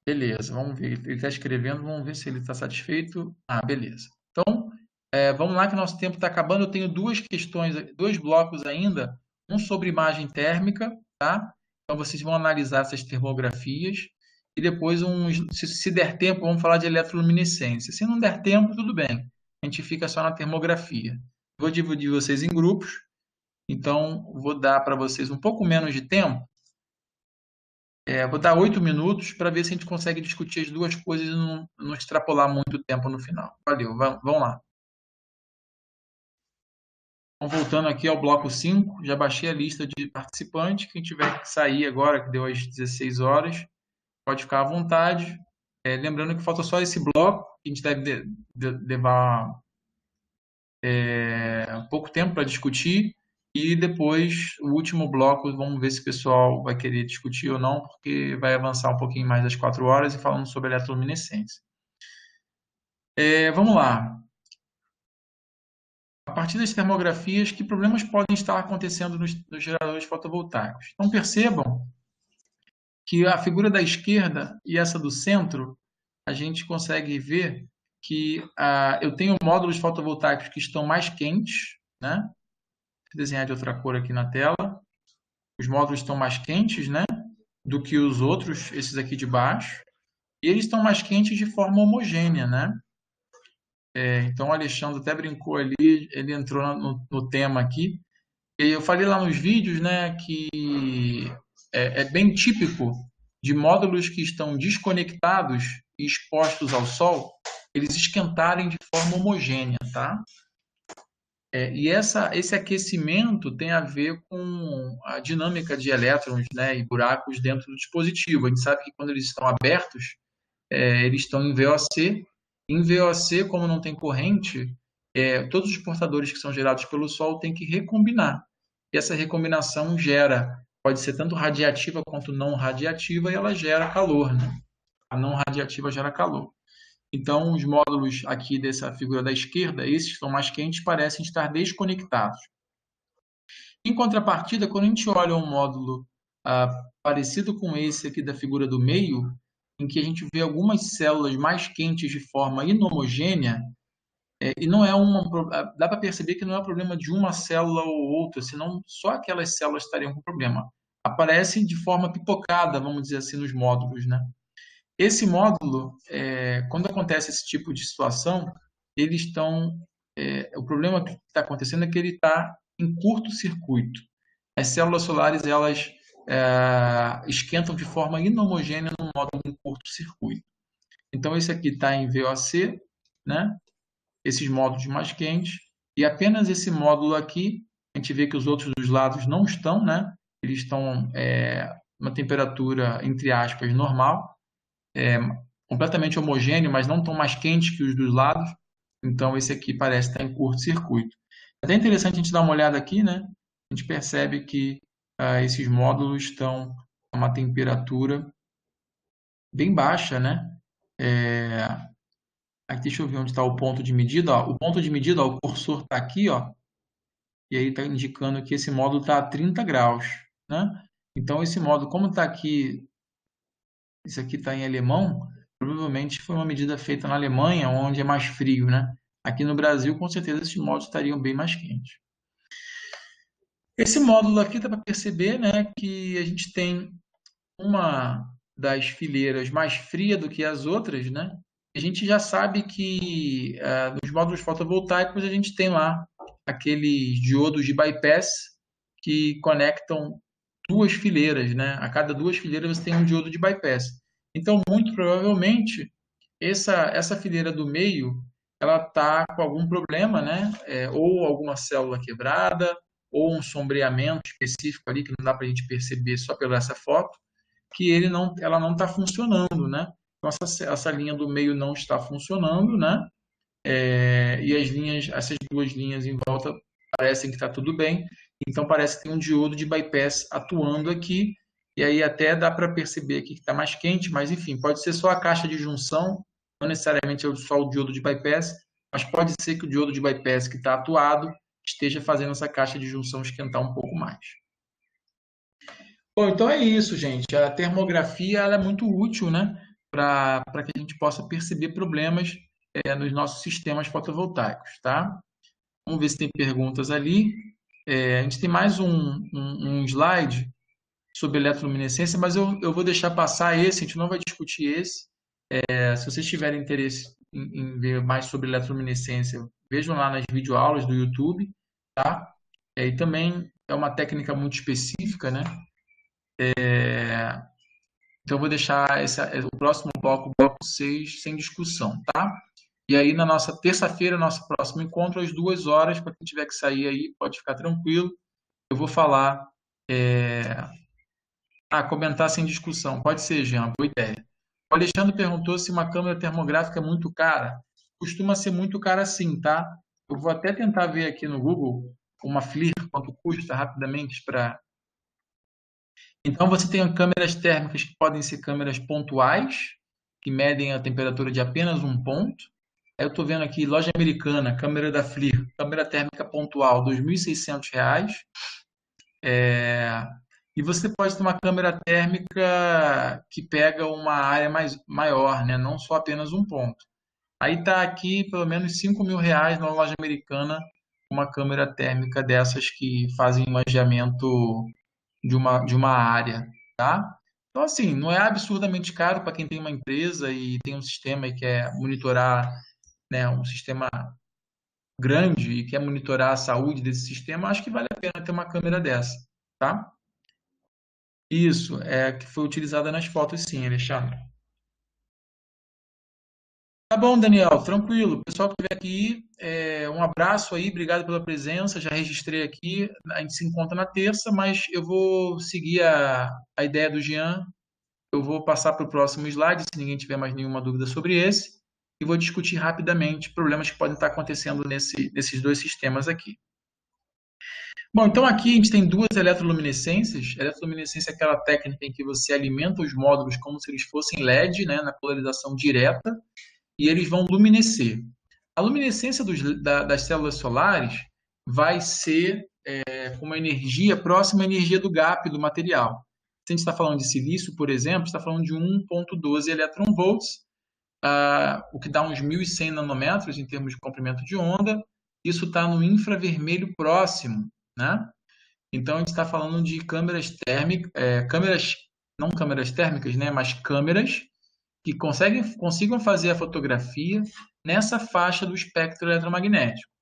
Beleza, vamos ver. Ele está escrevendo, vamos ver se ele está satisfeito. Ah, beleza. Então, vamos lá que nosso tempo está acabando. Eu tenho duas questões, dois blocos ainda. Um sobre imagem térmica, tá? Então, vocês vão analisar essas termografias. E depois, se der tempo, vamos falar de eletroluminescência. Se não der tempo, tudo bem. A gente fica só na termografia. Vou dividir vocês em grupos. Então, vou dar para vocês um pouco menos de tempo. Vou dar 8 minutos para ver se a gente consegue discutir as duas coisas e não extrapolar muito tempo no final. Valeu, vamos lá. Então, voltando aqui ao bloco 5, já baixei a lista de participantes. Quem tiver que sair agora, que deu às 16 horas, pode ficar à vontade. Lembrando que falta só esse bloco, que a gente deve levar pouco tempo para discutir. E depois, o último bloco, vamos ver se o pessoal vai querer discutir ou não, porque vai avançar um pouquinho mais das 4 horas e falando sobre eletroluminescência. Vamos lá. A partir das termografias, que problemas podem estar acontecendo nos geradores fotovoltaicos? Então, percebam que a figura da esquerda e essa do centro, a gente consegue ver que eu tenho módulos fotovoltaicos que estão mais quentes, né? Vou desenhar de outra cor aqui na tela. Os módulos estão mais quentes, né, do que os outros, esses aqui de baixo. E eles estão mais quentes de forma homogênea, né? Então, o Alexandre até brincou ali, ele entrou no tema aqui. E eu falei lá nos vídeos, né, que é bem típico de módulos que estão desconectados e expostos ao sol, eles esquentarem de forma homogênea, tá? E esse aquecimento tem a ver com a dinâmica de elétrons, né, e buracos dentro do dispositivo. A gente sabe que quando eles estão abertos, eles estão em VOC. Em VOC, como não tem corrente, todos os portadores que são gerados pelo Sol têm que recombinar. E essa recombinação pode ser tanto radiativa quanto não radiativa, e ela gera calor, né? A não radiativa gera calor. Então, os módulos aqui dessa figura da esquerda, esses que estão mais quentes, parecem estar desconectados. Em contrapartida, quando a gente olha um módulo parecido com esse aqui da figura do meio, em que a gente vê algumas células mais quentes de forma inhomogênea, e não é dá para perceber que não é um problema de uma célula ou outra, senão só aquelas células estariam com problema. Aparecem de forma pipocada, vamos dizer assim, nos módulos, né? Esse módulo, quando acontece esse tipo de situação, eles estão... o problema que está acontecendo é que ele está em curto-circuito. As células solares, elas esquentam de forma inhomogênea no módulo em curto-circuito. Então, esse aqui está em VOC, né? esses módulos mais quentes, e apenas esse módulo aqui, a gente vê que os outros dos lados não estão, né? Eles estão uma temperatura, entre aspas, normal, completamente homogêneo, mas não tão mais quente que os dos lados. Então, esse aqui parece estar em curto-circuito. É até interessante a gente dar uma olhada aqui, né? A gente percebe que esses módulos estão a uma temperatura bem baixa, né? Aqui, deixa eu ver onde está o ponto de medida. Ó. O ponto de medida, ó, o cursor está aqui, ó, e aí está indicando que esse módulo está a 30 graus, né? Então, esse módulo, como está aqui, isso aqui está em alemão, provavelmente foi uma medida feita na Alemanha, onde é mais frio, né? Aqui no Brasil, com certeza, esses módulos estariam bem mais quentes. Esse módulo aqui dá para perceber, né, que a gente tem uma das fileiras mais fria do que as outras, né? A gente já sabe que nos módulos fotovoltaicos a gente tem lá aqueles diodos de bypass que conectam duas fileiras, né? A cada duas fileiras você tem um diodo de bypass. Então, muito provavelmente, essa fileira do meio, ela está com algum problema, né? Ou alguma célula quebrada, ou um sombreamento específico ali que não dá para a gente perceber só pela essa foto, que ela não está funcionando, né? Então, essa linha do meio não está funcionando, né? E essas duas linhas em volta parecem que está tudo bem. Então, parece que tem um diodo de bypass atuando aqui. E aí até dá para perceber aqui que está mais quente, mas enfim, pode ser só a caixa de junção, não necessariamente só o diodo de bypass, mas pode ser que o diodo de bypass que está atuado esteja fazendo essa caixa de junção esquentar um pouco mais. Bom, então é isso, gente. A termografia ela é muito útil, né, para que a gente possa perceber problemas nos nossos sistemas fotovoltaicos, tá? Vamos ver se tem perguntas ali. A gente tem mais um slide sobre eletroluminescência, mas eu vou deixar passar esse, a gente não vai discutir esse. Se vocês tiverem interesse em ver mais sobre eletroluminescência, vejam lá nas videoaulas do YouTube, tá? E também é uma técnica muito específica, né? Então, eu vou deixar o próximo bloco 6, sem discussão, tá? E aí, na nossa terça-feira, nosso próximo encontro, às 2 horas, para quem tiver que sair aí, pode ficar tranquilo. Eu vou falar... comentar sem discussão. Pode ser, Jean, boa ideia. O Alexandre perguntou se uma câmera termográfica é muito cara. Costuma ser muito cara sim, tá? Eu vou até tentar ver aqui no Google uma FLIR, quanto custa rapidamente para... Então, você tem câmeras térmicas que podem ser câmeras pontuais, que medem a temperatura de apenas um ponto. Aí eu estou vendo aqui, loja americana, câmera da FLIR, câmera térmica pontual, R$ 2.600. E você pode ter uma câmera térmica que pega uma área maior, né? Não só apenas um ponto. Aí está aqui pelo menos R$ 5.000 na loja americana, uma câmera térmica dessas que fazem imageamento de uma área, tá? Então, assim, não é absurdamente caro para quem tem uma empresa e tem um sistema e quer monitorar, né, um sistema grande e quer monitorar a saúde desse sistema, acho que vale a pena ter uma câmera dessa, tá? Isso, que foi utilizada nas fotos, sim, Alexandre. Tá bom, Daniel, tranquilo. Pessoal que estiver aqui, um abraço aí, obrigado pela presença. Já registrei aqui, a gente se encontra na terça, mas eu vou seguir a ideia do Jean. Eu vou passar para o próximo slide, se ninguém tiver mais nenhuma dúvida sobre esse, e vou discutir rapidamente problemas que podem estar acontecendo nesses dois sistemas aqui. Bom, então aqui a gente tem duas eletroluminescências. A eletroluminescência é aquela técnica em que você alimenta os módulos como se eles fossem LED, né, na polarização direta, e eles vão luminescer. A luminescência das células solares vai ser com uma energia próxima à energia do gap do material. Se a gente está falando de silício, por exemplo, está falando de 1,12 eletronvolts, o que dá uns 1.100 nanômetros em termos de comprimento de onda. Isso está no infravermelho próximo, né? Então, a gente está falando de câmeras térmicas, não câmeras térmicas, né? Mas câmeras que consigam fazer a fotografia nessa faixa do espectro eletromagnético.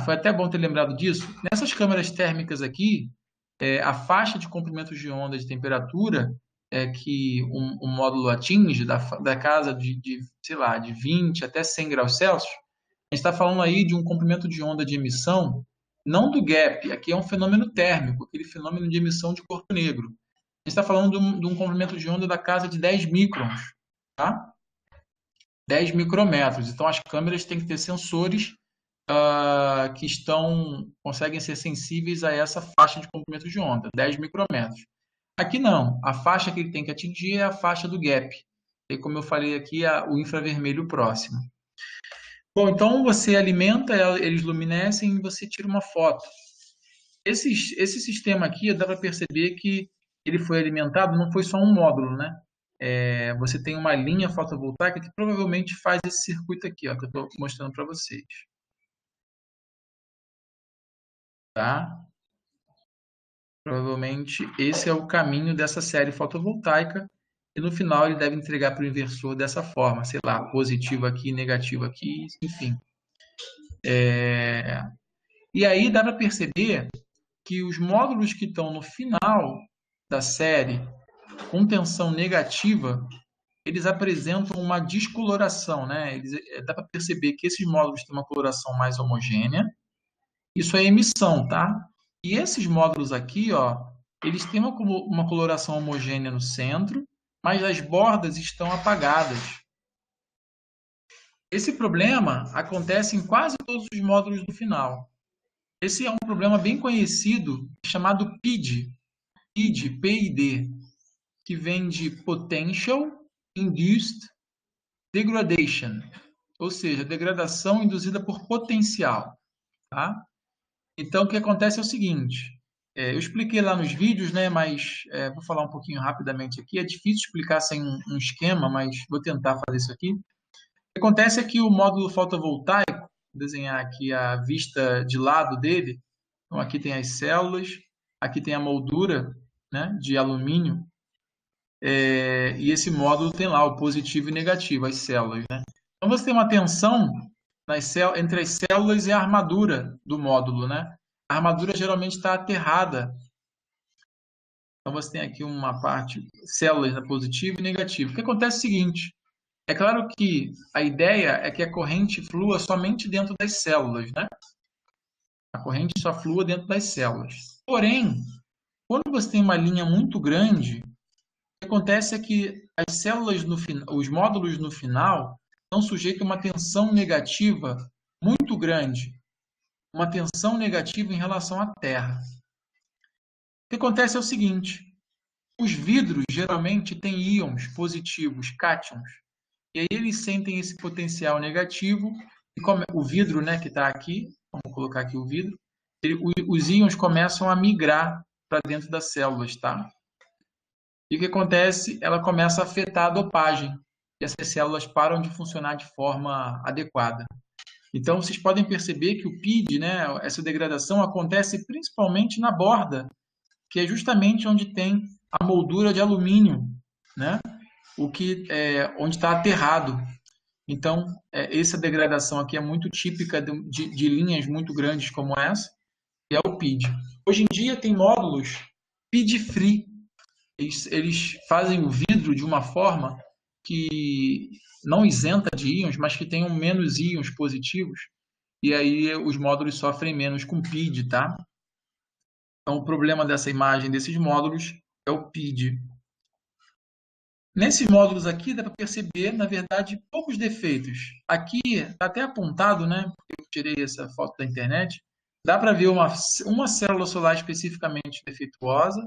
Foi até bom ter lembrado disso. Nessas câmeras térmicas aqui, a faixa de comprimento de onda de temperatura que um módulo atinge, da casa sei lá, de 20 até 100 graus Celsius, a gente está falando aí de um comprimento de onda de emissão, não do gap, aqui é um fenômeno térmico, aquele fenômeno de emissão de corpo negro. A gente está falando de um comprimento de onda da casa de 10 microns, tá? 10 micrômetros. Então, as câmeras têm que ter sensores que conseguem ser sensíveis a essa faixa de comprimento de onda, 10 micrômetros. Aqui não, a faixa que ele tem que atingir é a faixa do gap. E como eu falei aqui, o infravermelho próximo. Bom, então você alimenta, eles luminescem e você tira uma foto. Esse sistema aqui, dá para perceber que ele foi alimentado, não foi só um módulo, né? Você tem uma linha fotovoltaica que provavelmente faz esse circuito aqui, ó, que eu estou mostrando para vocês. Tá? Provavelmente esse é o caminho dessa série fotovoltaica e no final ele deve entregar para o inversor dessa forma, sei lá, positivo aqui, negativo aqui, enfim. E aí dá para perceber que os módulos que estão no final da série com tensão negativa, eles apresentam uma descoloração, né? Dá para perceber que esses módulos têm uma coloração mais homogênea. Isso é emissão, tá? E esses módulos aqui, ó, eles têm uma coloração homogênea no centro, mas as bordas estão apagadas. Esse problema acontece em quase todos os módulos do final. Esse é um problema bem conhecido, chamado PID, PID, que vem de Potential Induced Degradation, ou seja, degradação induzida por potencial. Tá? Então, o que acontece é o seguinte, eu expliquei lá nos vídeos, né, mas vou falar um pouquinho rapidamente aqui. É difícil explicar sem um esquema, mas vou tentar fazer isso aqui. O que acontece é que o módulo fotovoltaico, vou desenhar aqui a vista de lado dele. Então, aqui tem as células, aqui tem a moldura, né, de alumínio, e esse módulo tem lá o positivo e negativo, as células. Né? Então, você tem uma tensão entre as células e a armadura do módulo. Né? A armadura geralmente está aterrada. Então, você tem aqui uma parte, células positiva e negativa. O que acontece é o seguinte, é claro que a ideia é que a corrente flua somente dentro das células, né? A corrente só flua dentro das células. Porém, quando você tem uma linha muito grande, o que acontece é que as células, os módulos no final, estão sujeitos a uma tensão negativa muito grande. Uma tensão negativa em relação à Terra. O que acontece é o seguinte, os vidros geralmente têm íons positivos, cátions, e aí eles sentem esse potencial negativo, e o vidro, né, que está aqui, vamos colocar aqui o vidro, os íons começam a migrar para dentro das células, tá? E o que acontece? Ela começa a afetar a dopagem, e essas células param de funcionar de forma adequada. Então, vocês podem perceber que o PID, né, essa degradação, acontece principalmente na borda, que é justamente onde tem a moldura de alumínio, né? Onde está aterrado. Então, essa degradação aqui é muito típica de linhas muito grandes como essa, que é o PID. Hoje em dia tem módulos PID-free. Eles fazem o vidro de uma forma que não isenta de íons, mas que tenham menos íons positivos, e aí os módulos sofrem menos com PID, tá? Então, o problema dessa imagem desses módulos é o PID. Nesses módulos aqui, dá para perceber, na verdade, poucos defeitos. Aqui, está até apontado, né? Eu tirei essa foto da internet. Dá para ver uma célula solar especificamente defeituosa.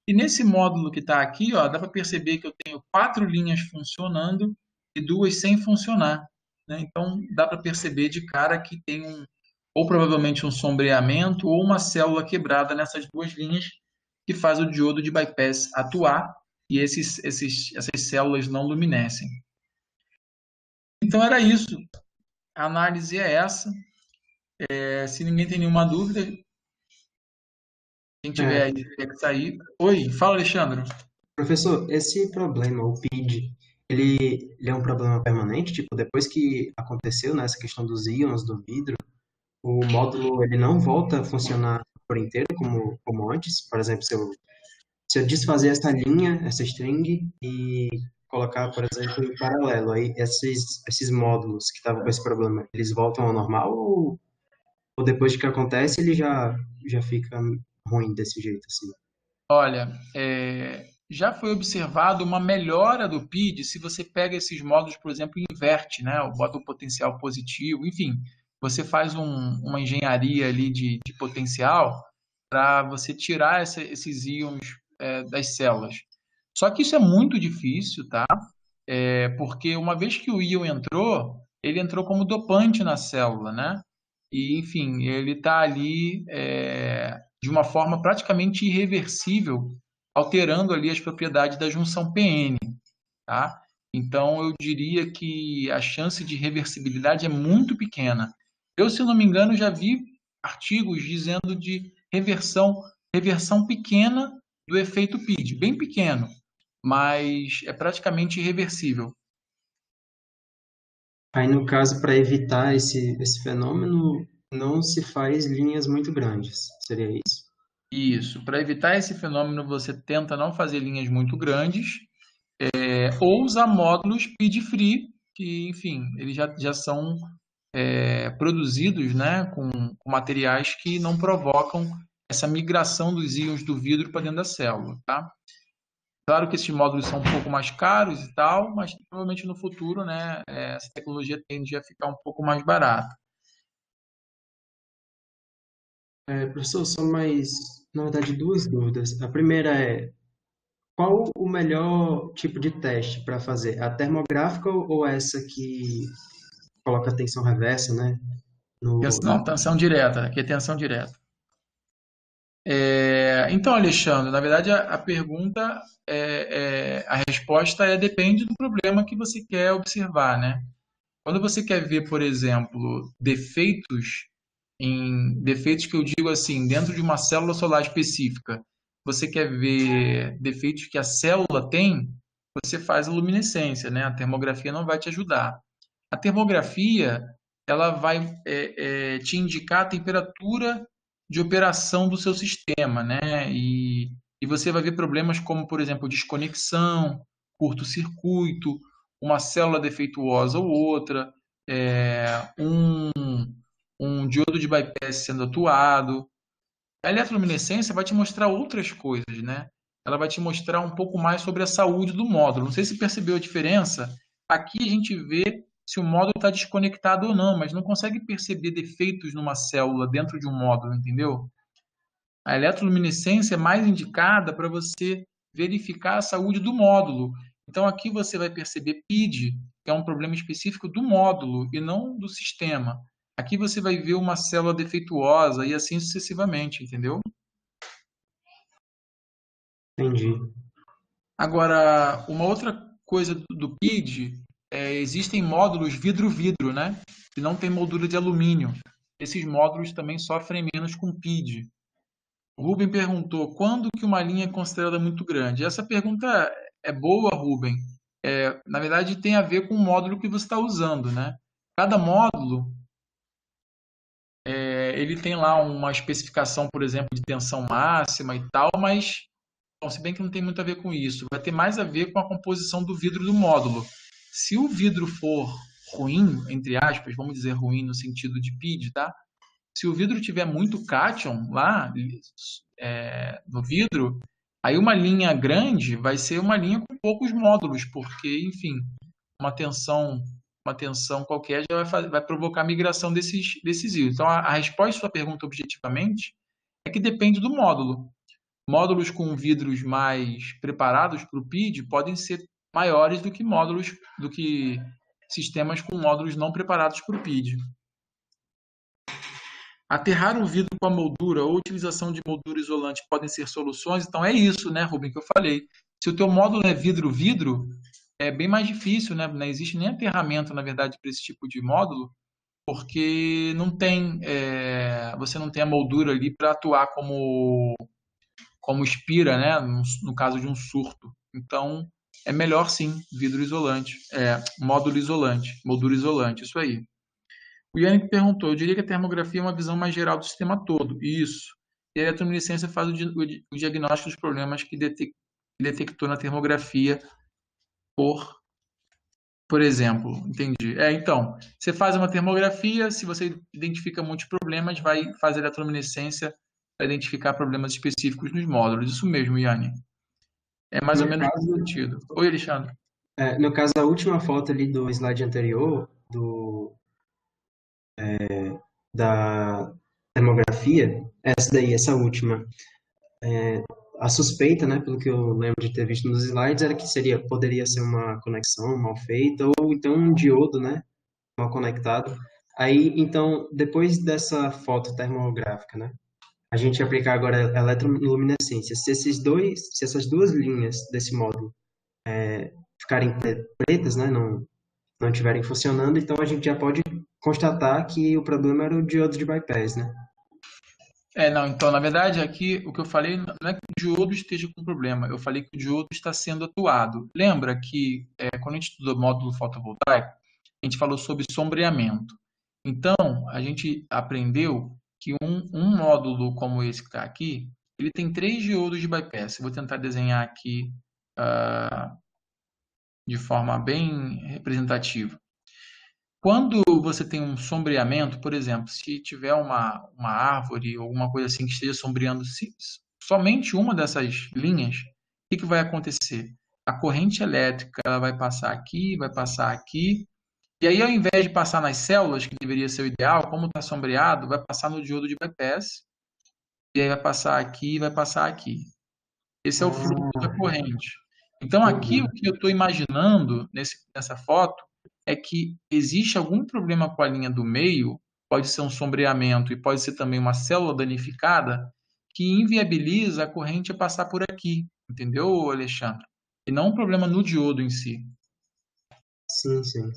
E nesse módulo que está aqui, ó, dá para perceber que eu tenho 4 linhas funcionando e 2 sem funcionar. Né? Então, dá para perceber de cara que tem ou provavelmente um sombreamento ou uma célula quebrada nessas 2 linhas que faz o diodo de bypass atuar e essas células não luminescem. Então, era isso. A análise é essa. Se ninguém tem nenhuma dúvida, quem tiver aí quer sair. Oi, fala, Alexandre. Professor, esse problema, o PID, ele é um problema permanente? Tipo, depois que aconteceu, né, essa questão dos íons do vidro, o módulo ele não volta a funcionar por inteiro como antes? Por exemplo, se eu desfazer essa linha, essa string, e colocar, por exemplo, em paralelo, aí esses módulos que estavam com esse problema, eles voltam ao normal ou depois que acontece ele já fica ruim desse jeito assim? Olha, já foi observado uma melhora do PID se você pega esses módulos, por exemplo, e inverte, né? Ou bota o potencial positivo, enfim, você faz uma engenharia ali de potencial para você tirar esses íons das células. Só que isso é muito difícil, tá? Porque uma vez que o íon entrou, ele entrou como dopante na célula, né? E, enfim, ele está ali de uma forma praticamente irreversível, alterando ali as propriedades da junção PN, tá? Então, eu diria que a chance de reversibilidade é muito pequena. Eu, se não me engano, já vi artigos dizendo de reversão pequena do efeito PID, bem pequeno, mas é praticamente irreversível. Aí, no caso, para evitar esse fenômeno, não se faz linhas muito grandes, seria isso? Isso. Para evitar esse fenômeno, você tenta não fazer linhas muito grandes, ou usar módulos PID-free, que, enfim, eles já são produzidos, né, com materiais que não provocam essa migração dos íons do vidro para dentro da célula, tá? Claro que esses módulos são um pouco mais caros e tal, mas provavelmente no futuro, né, essa tecnologia tende a ficar um pouco mais barata. Professor, são mais, na verdade, duas dúvidas. A primeira é, qual o melhor tipo de teste para fazer? A termográfica ou essa que coloca a tensão reversa, né? Não, tensão direta, aqui é tensão direta. Então, Alexandre, na verdade a pergunta, a resposta depende do problema que você quer observar, né? Quando você quer ver, por exemplo, defeitos que eu digo assim, dentro de uma célula solar específica, você quer ver defeitos que a célula tem, você faz a luminescência, né? A termografia não vai te ajudar. A termografia, ela vai te indicar a temperatura de operação do seu sistema, né? E você vai ver problemas como, por exemplo, desconexão, curto-circuito, uma célula defeituosa ou outra, um diodo de bypass sendo atuado. A eletroluminescência vai te mostrar outras coisas, né? Ela vai te mostrar um pouco mais sobre a saúde do módulo. Não sei se percebeu a diferença. Aqui a gente vê se o módulo está desconectado ou não, mas não consegue perceber defeitos numa célula dentro de um módulo, entendeu? A eletroluminescência é mais indicada para você verificar a saúde do módulo. Então aqui você vai perceber PID, que é um problema específico do módulo e não do sistema. Aqui você vai ver uma célula defeituosa e assim sucessivamente, entendeu? Entendi. Agora, uma outra coisa do PID, existem módulos vidro-vidro, né? Que não tem moldura de alumínio. Esses módulos também sofrem menos com PID. O Ruben perguntou quando que uma linha é considerada muito grande. Essa pergunta é boa, Ruben. Na verdade, tem a ver com o módulo que você está usando, né? Cada módulo ele tem lá uma especificação, por exemplo, de tensão máxima e tal, mas bom, se bem que não tem muito a ver com isso, vai ter mais a ver com a composição do vidro do módulo. Se o vidro for ruim, entre aspas, vamos dizer ruim no sentido de PID, tá? Se o vidro tiver muito cátion lá no vidro, aí uma linha grande vai ser uma linha com poucos módulos, porque, enfim, uma tensão qualquer já vai provocar a migração desses íons. Então, a resposta à sua pergunta objetivamente é que depende do módulo. Módulos com vidros mais preparados para o PID podem ser maiores do que sistemas com módulos não preparados para o PID. Aterrar o vidro com a moldura ou utilização de moldura isolante podem ser soluções. Então é isso, né, Rubem, que eu falei. Se o teu módulo é vidro-vidro, é bem mais difícil, né? Não existe nem aterramento, na verdade, para esse tipo de módulo, porque não tem, você não tem a moldura ali para atuar como espira, né? No caso de um surto. Então, é melhor sim, vidro isolante, módulo isolante, moldura isolante, isso aí. O Yannick perguntou, eu diria que a termografia é uma visão mais geral do sistema todo. Isso. E a eletroluminescência faz o diagnóstico dos problemas que detectou na termografia por, por exemplo. Entendi. Então, você faz uma termografia, se você identifica muitos problemas, vai fazer eletroluminescência para identificar problemas específicos nos módulos. Isso mesmo, Yanni. É mais ou No menos nesse caso, sentido. Oi, Alexandre. no caso, a última foto ali do slide anterior, da termografia, essa daí, essa última, a suspeita, né, pelo que eu lembro de ter visto nos slides, era que poderia ser uma conexão mal feita, ou então um diodo, né, mal conectado. Aí, então, depois dessa foto termográfica, né, a gente aplicar agora a eletroluminescência. Se essas duas linhas desse módulo ficarem pretas, né, não estiverem funcionando, então a gente já pode constatar que o problema era o diodo de bypass, né? Não, então, na verdade, aqui o que eu falei não é que o diodo esteja com problema, eu falei que o diodo está sendo atuado. Lembra que quando a gente estudou módulo fotovoltaico, a gente falou sobre sombreamento. Então, a gente aprendeu que um módulo como esse que está aqui, ele tem 3 diodos de bypass. Eu vou tentar desenhar aqui de forma bem representativa. Quando você tem um sombreamento, por exemplo, se tiver uma árvore ou alguma coisa assim que esteja sombreando somente uma dessas linhas, o que vai acontecer? A corrente elétrica ela vai passar aqui, e aí ao invés de passar nas células, que deveria ser o ideal, como está sombreado, vai passar no diodo de bypass, e aí vai passar aqui e vai passar aqui. Esse é o fluxo Ah, da corrente. Então, aqui o entendi. que eu estou imaginando nessa foto é que existe algum problema com a linha do meio, pode ser um sombreamento e pode ser também uma célula danificada, que inviabiliza a corrente a passar por aqui. Entendeu, Alexandre? E não um problema no diodo em si. Sim, sim.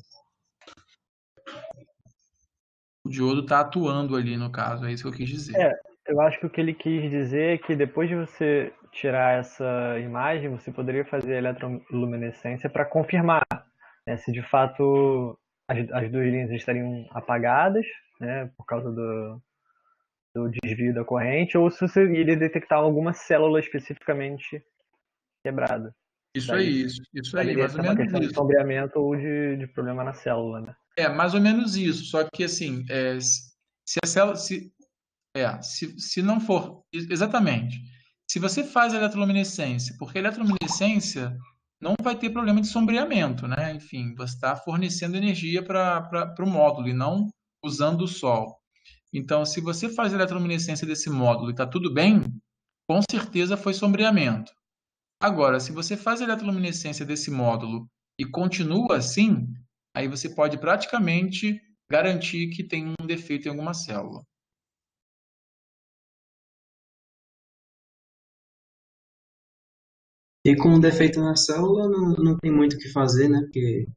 O diodo está atuando ali, no caso, é isso que eu quis dizer. É, eu acho que o que ele quis dizer é que depois de você tirar essa imagem, você poderia fazer a eletroluminescência para confirmar, né, se de fato as duas linhas estariam apagadas, né, por causa do desvio da corrente, ou se você iria detectar alguma célula especificamente quebrada. Isso Daí aí, isso aí, poderia mais ou ser uma menos questão de isso. sombreamento ou de problema na célula, né? É, mais ou menos isso. Só que, assim, se a célula, se não for. Exatamente. Se você faz a eletroluminescência, porque a eletroluminescência não vai ter problema de sombreamento, né? Enfim, você está fornecendo energia para o módulo e não usando o sol. Então, se você faz a eletroluminescência desse módulo e está tudo bem, com certeza foi sombreamento. Agora, se você faz a eletroluminescência desse módulo e continua assim, aí você pode praticamente garantir que tem um defeito em alguma célula. E com um defeito na célula, não tem muito o que fazer, né? Porque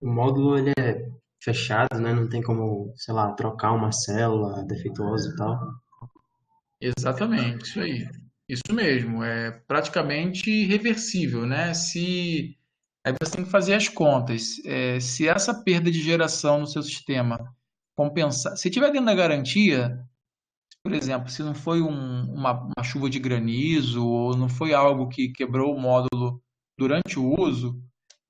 o módulo ele é fechado, né? Não tem como, sei lá, trocar uma célula defeituosa e tal. Exatamente, isso aí. Isso mesmo, é praticamente irreversível, né? Aí você tem que fazer as contas. Se essa perda de geração no seu sistema compensar, se tiver dentro da garantia, por exemplo, se não foi uma chuva de granizo ou não foi algo que quebrou o módulo durante o uso,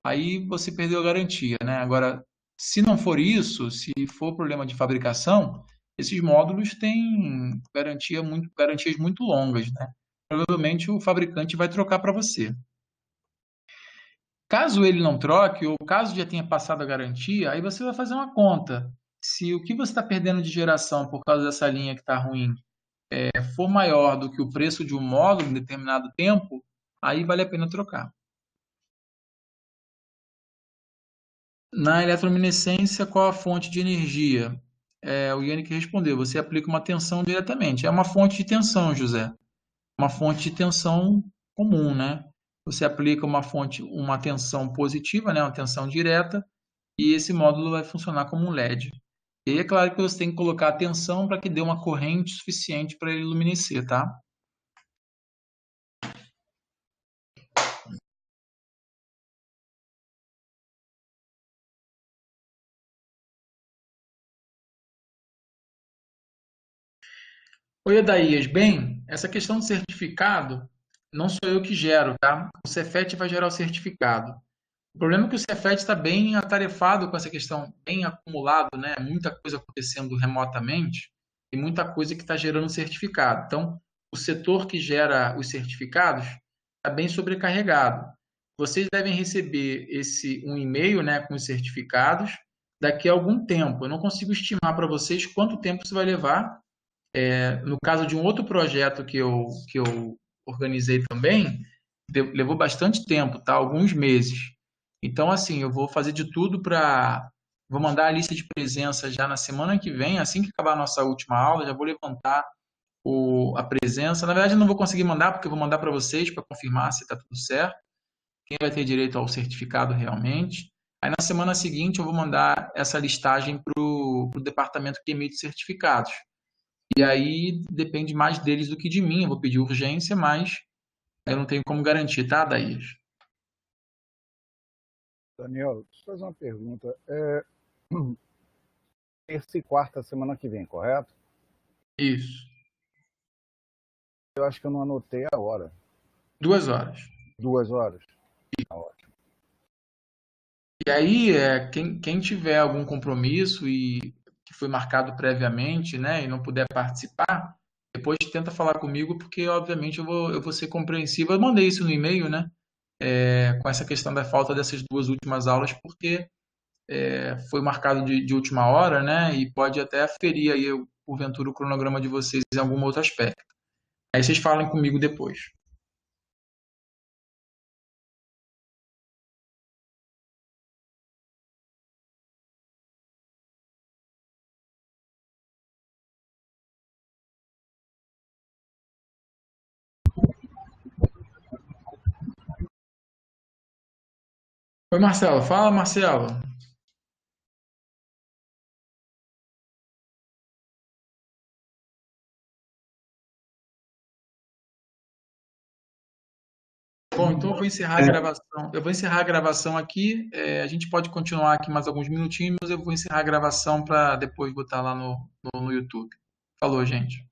aí você perdeu a garantia, né? Agora, se não for isso, se for problema de fabricação, esses módulos têm garantias muito longas, né? Provavelmente o fabricante vai trocar para você. Caso ele não troque, ou caso já tenha passado a garantia, aí você vai fazer uma conta. Se o que você está perdendo de geração por causa dessa linha que está ruim for maior do que o preço de um módulo em determinado tempo, aí vale a pena trocar. Na eletrominescência, qual a fonte de energia? O Yannick respondeu, você aplica uma tensão diretamente. É uma fonte de tensão, José. Uma fonte de tensão comum, né? Você aplica uma tensão positiva, né? Uma tensão direta, e esse módulo vai funcionar como um LED. E aí é claro que você tem que colocar a tensão para que dê uma corrente suficiente para ele luminescer, tá? Oi, Adaías. Bem, essa questão do certificado não sou eu que gero, tá? O Cefet vai gerar o certificado. O problema é que o Cefet está bem atarefado com essa questão, bem acumulado, né? Muita coisa acontecendo remotamente e muita coisa que está gerando certificado. Então, o setor que gera os certificados está bem sobrecarregado. Vocês devem receber um e-mail, né, com os certificados daqui a algum tempo. Eu não consigo estimar para vocês quanto tempo isso vai levar. No caso de um outro projeto que eu organizei também, levou bastante tempo, tá? Alguns meses. Então, assim, eu vou fazer de tudo para. Vou mandar a lista de presença já na semana que vem, assim que acabar a nossa última aula, já vou levantar a presença. Na verdade, eu não vou conseguir mandar, porque eu vou mandar para vocês para confirmar se está tudo certo, quem vai ter direito ao certificado realmente. Aí, na semana seguinte, eu vou mandar essa listagem para o departamento que emite certificados. E aí depende mais deles do que de mim. Eu vou pedir urgência, mas eu não tenho como garantir, tá, Daís? Daniel, deixa eu fazer uma pergunta. Terça e quarta semana que vem, correto? Isso. Eu acho que eu não anotei a hora. 2 horas. 2 horas? Tá ótimo. E aí, quem tiver algum compromisso e que foi marcado previamente, né, e não puder participar, depois tenta falar comigo, porque obviamente eu vou ser compreensivo. Eu mandei isso no e-mail, né, com essa questão da falta dessas 2 últimas aulas, porque foi marcado de última hora, né, e pode até ferir aí, porventura, o cronograma de vocês em algum outro aspecto. Aí vocês falem comigo depois. Oi, Marcelo. Fala, Marcelo. Bom, então eu vou encerrar a gravação. Eu vou encerrar a gravação aqui. A gente pode continuar aqui mais alguns minutinhos, mas eu vou encerrar a gravação para depois botar lá no YouTube. Falou, gente.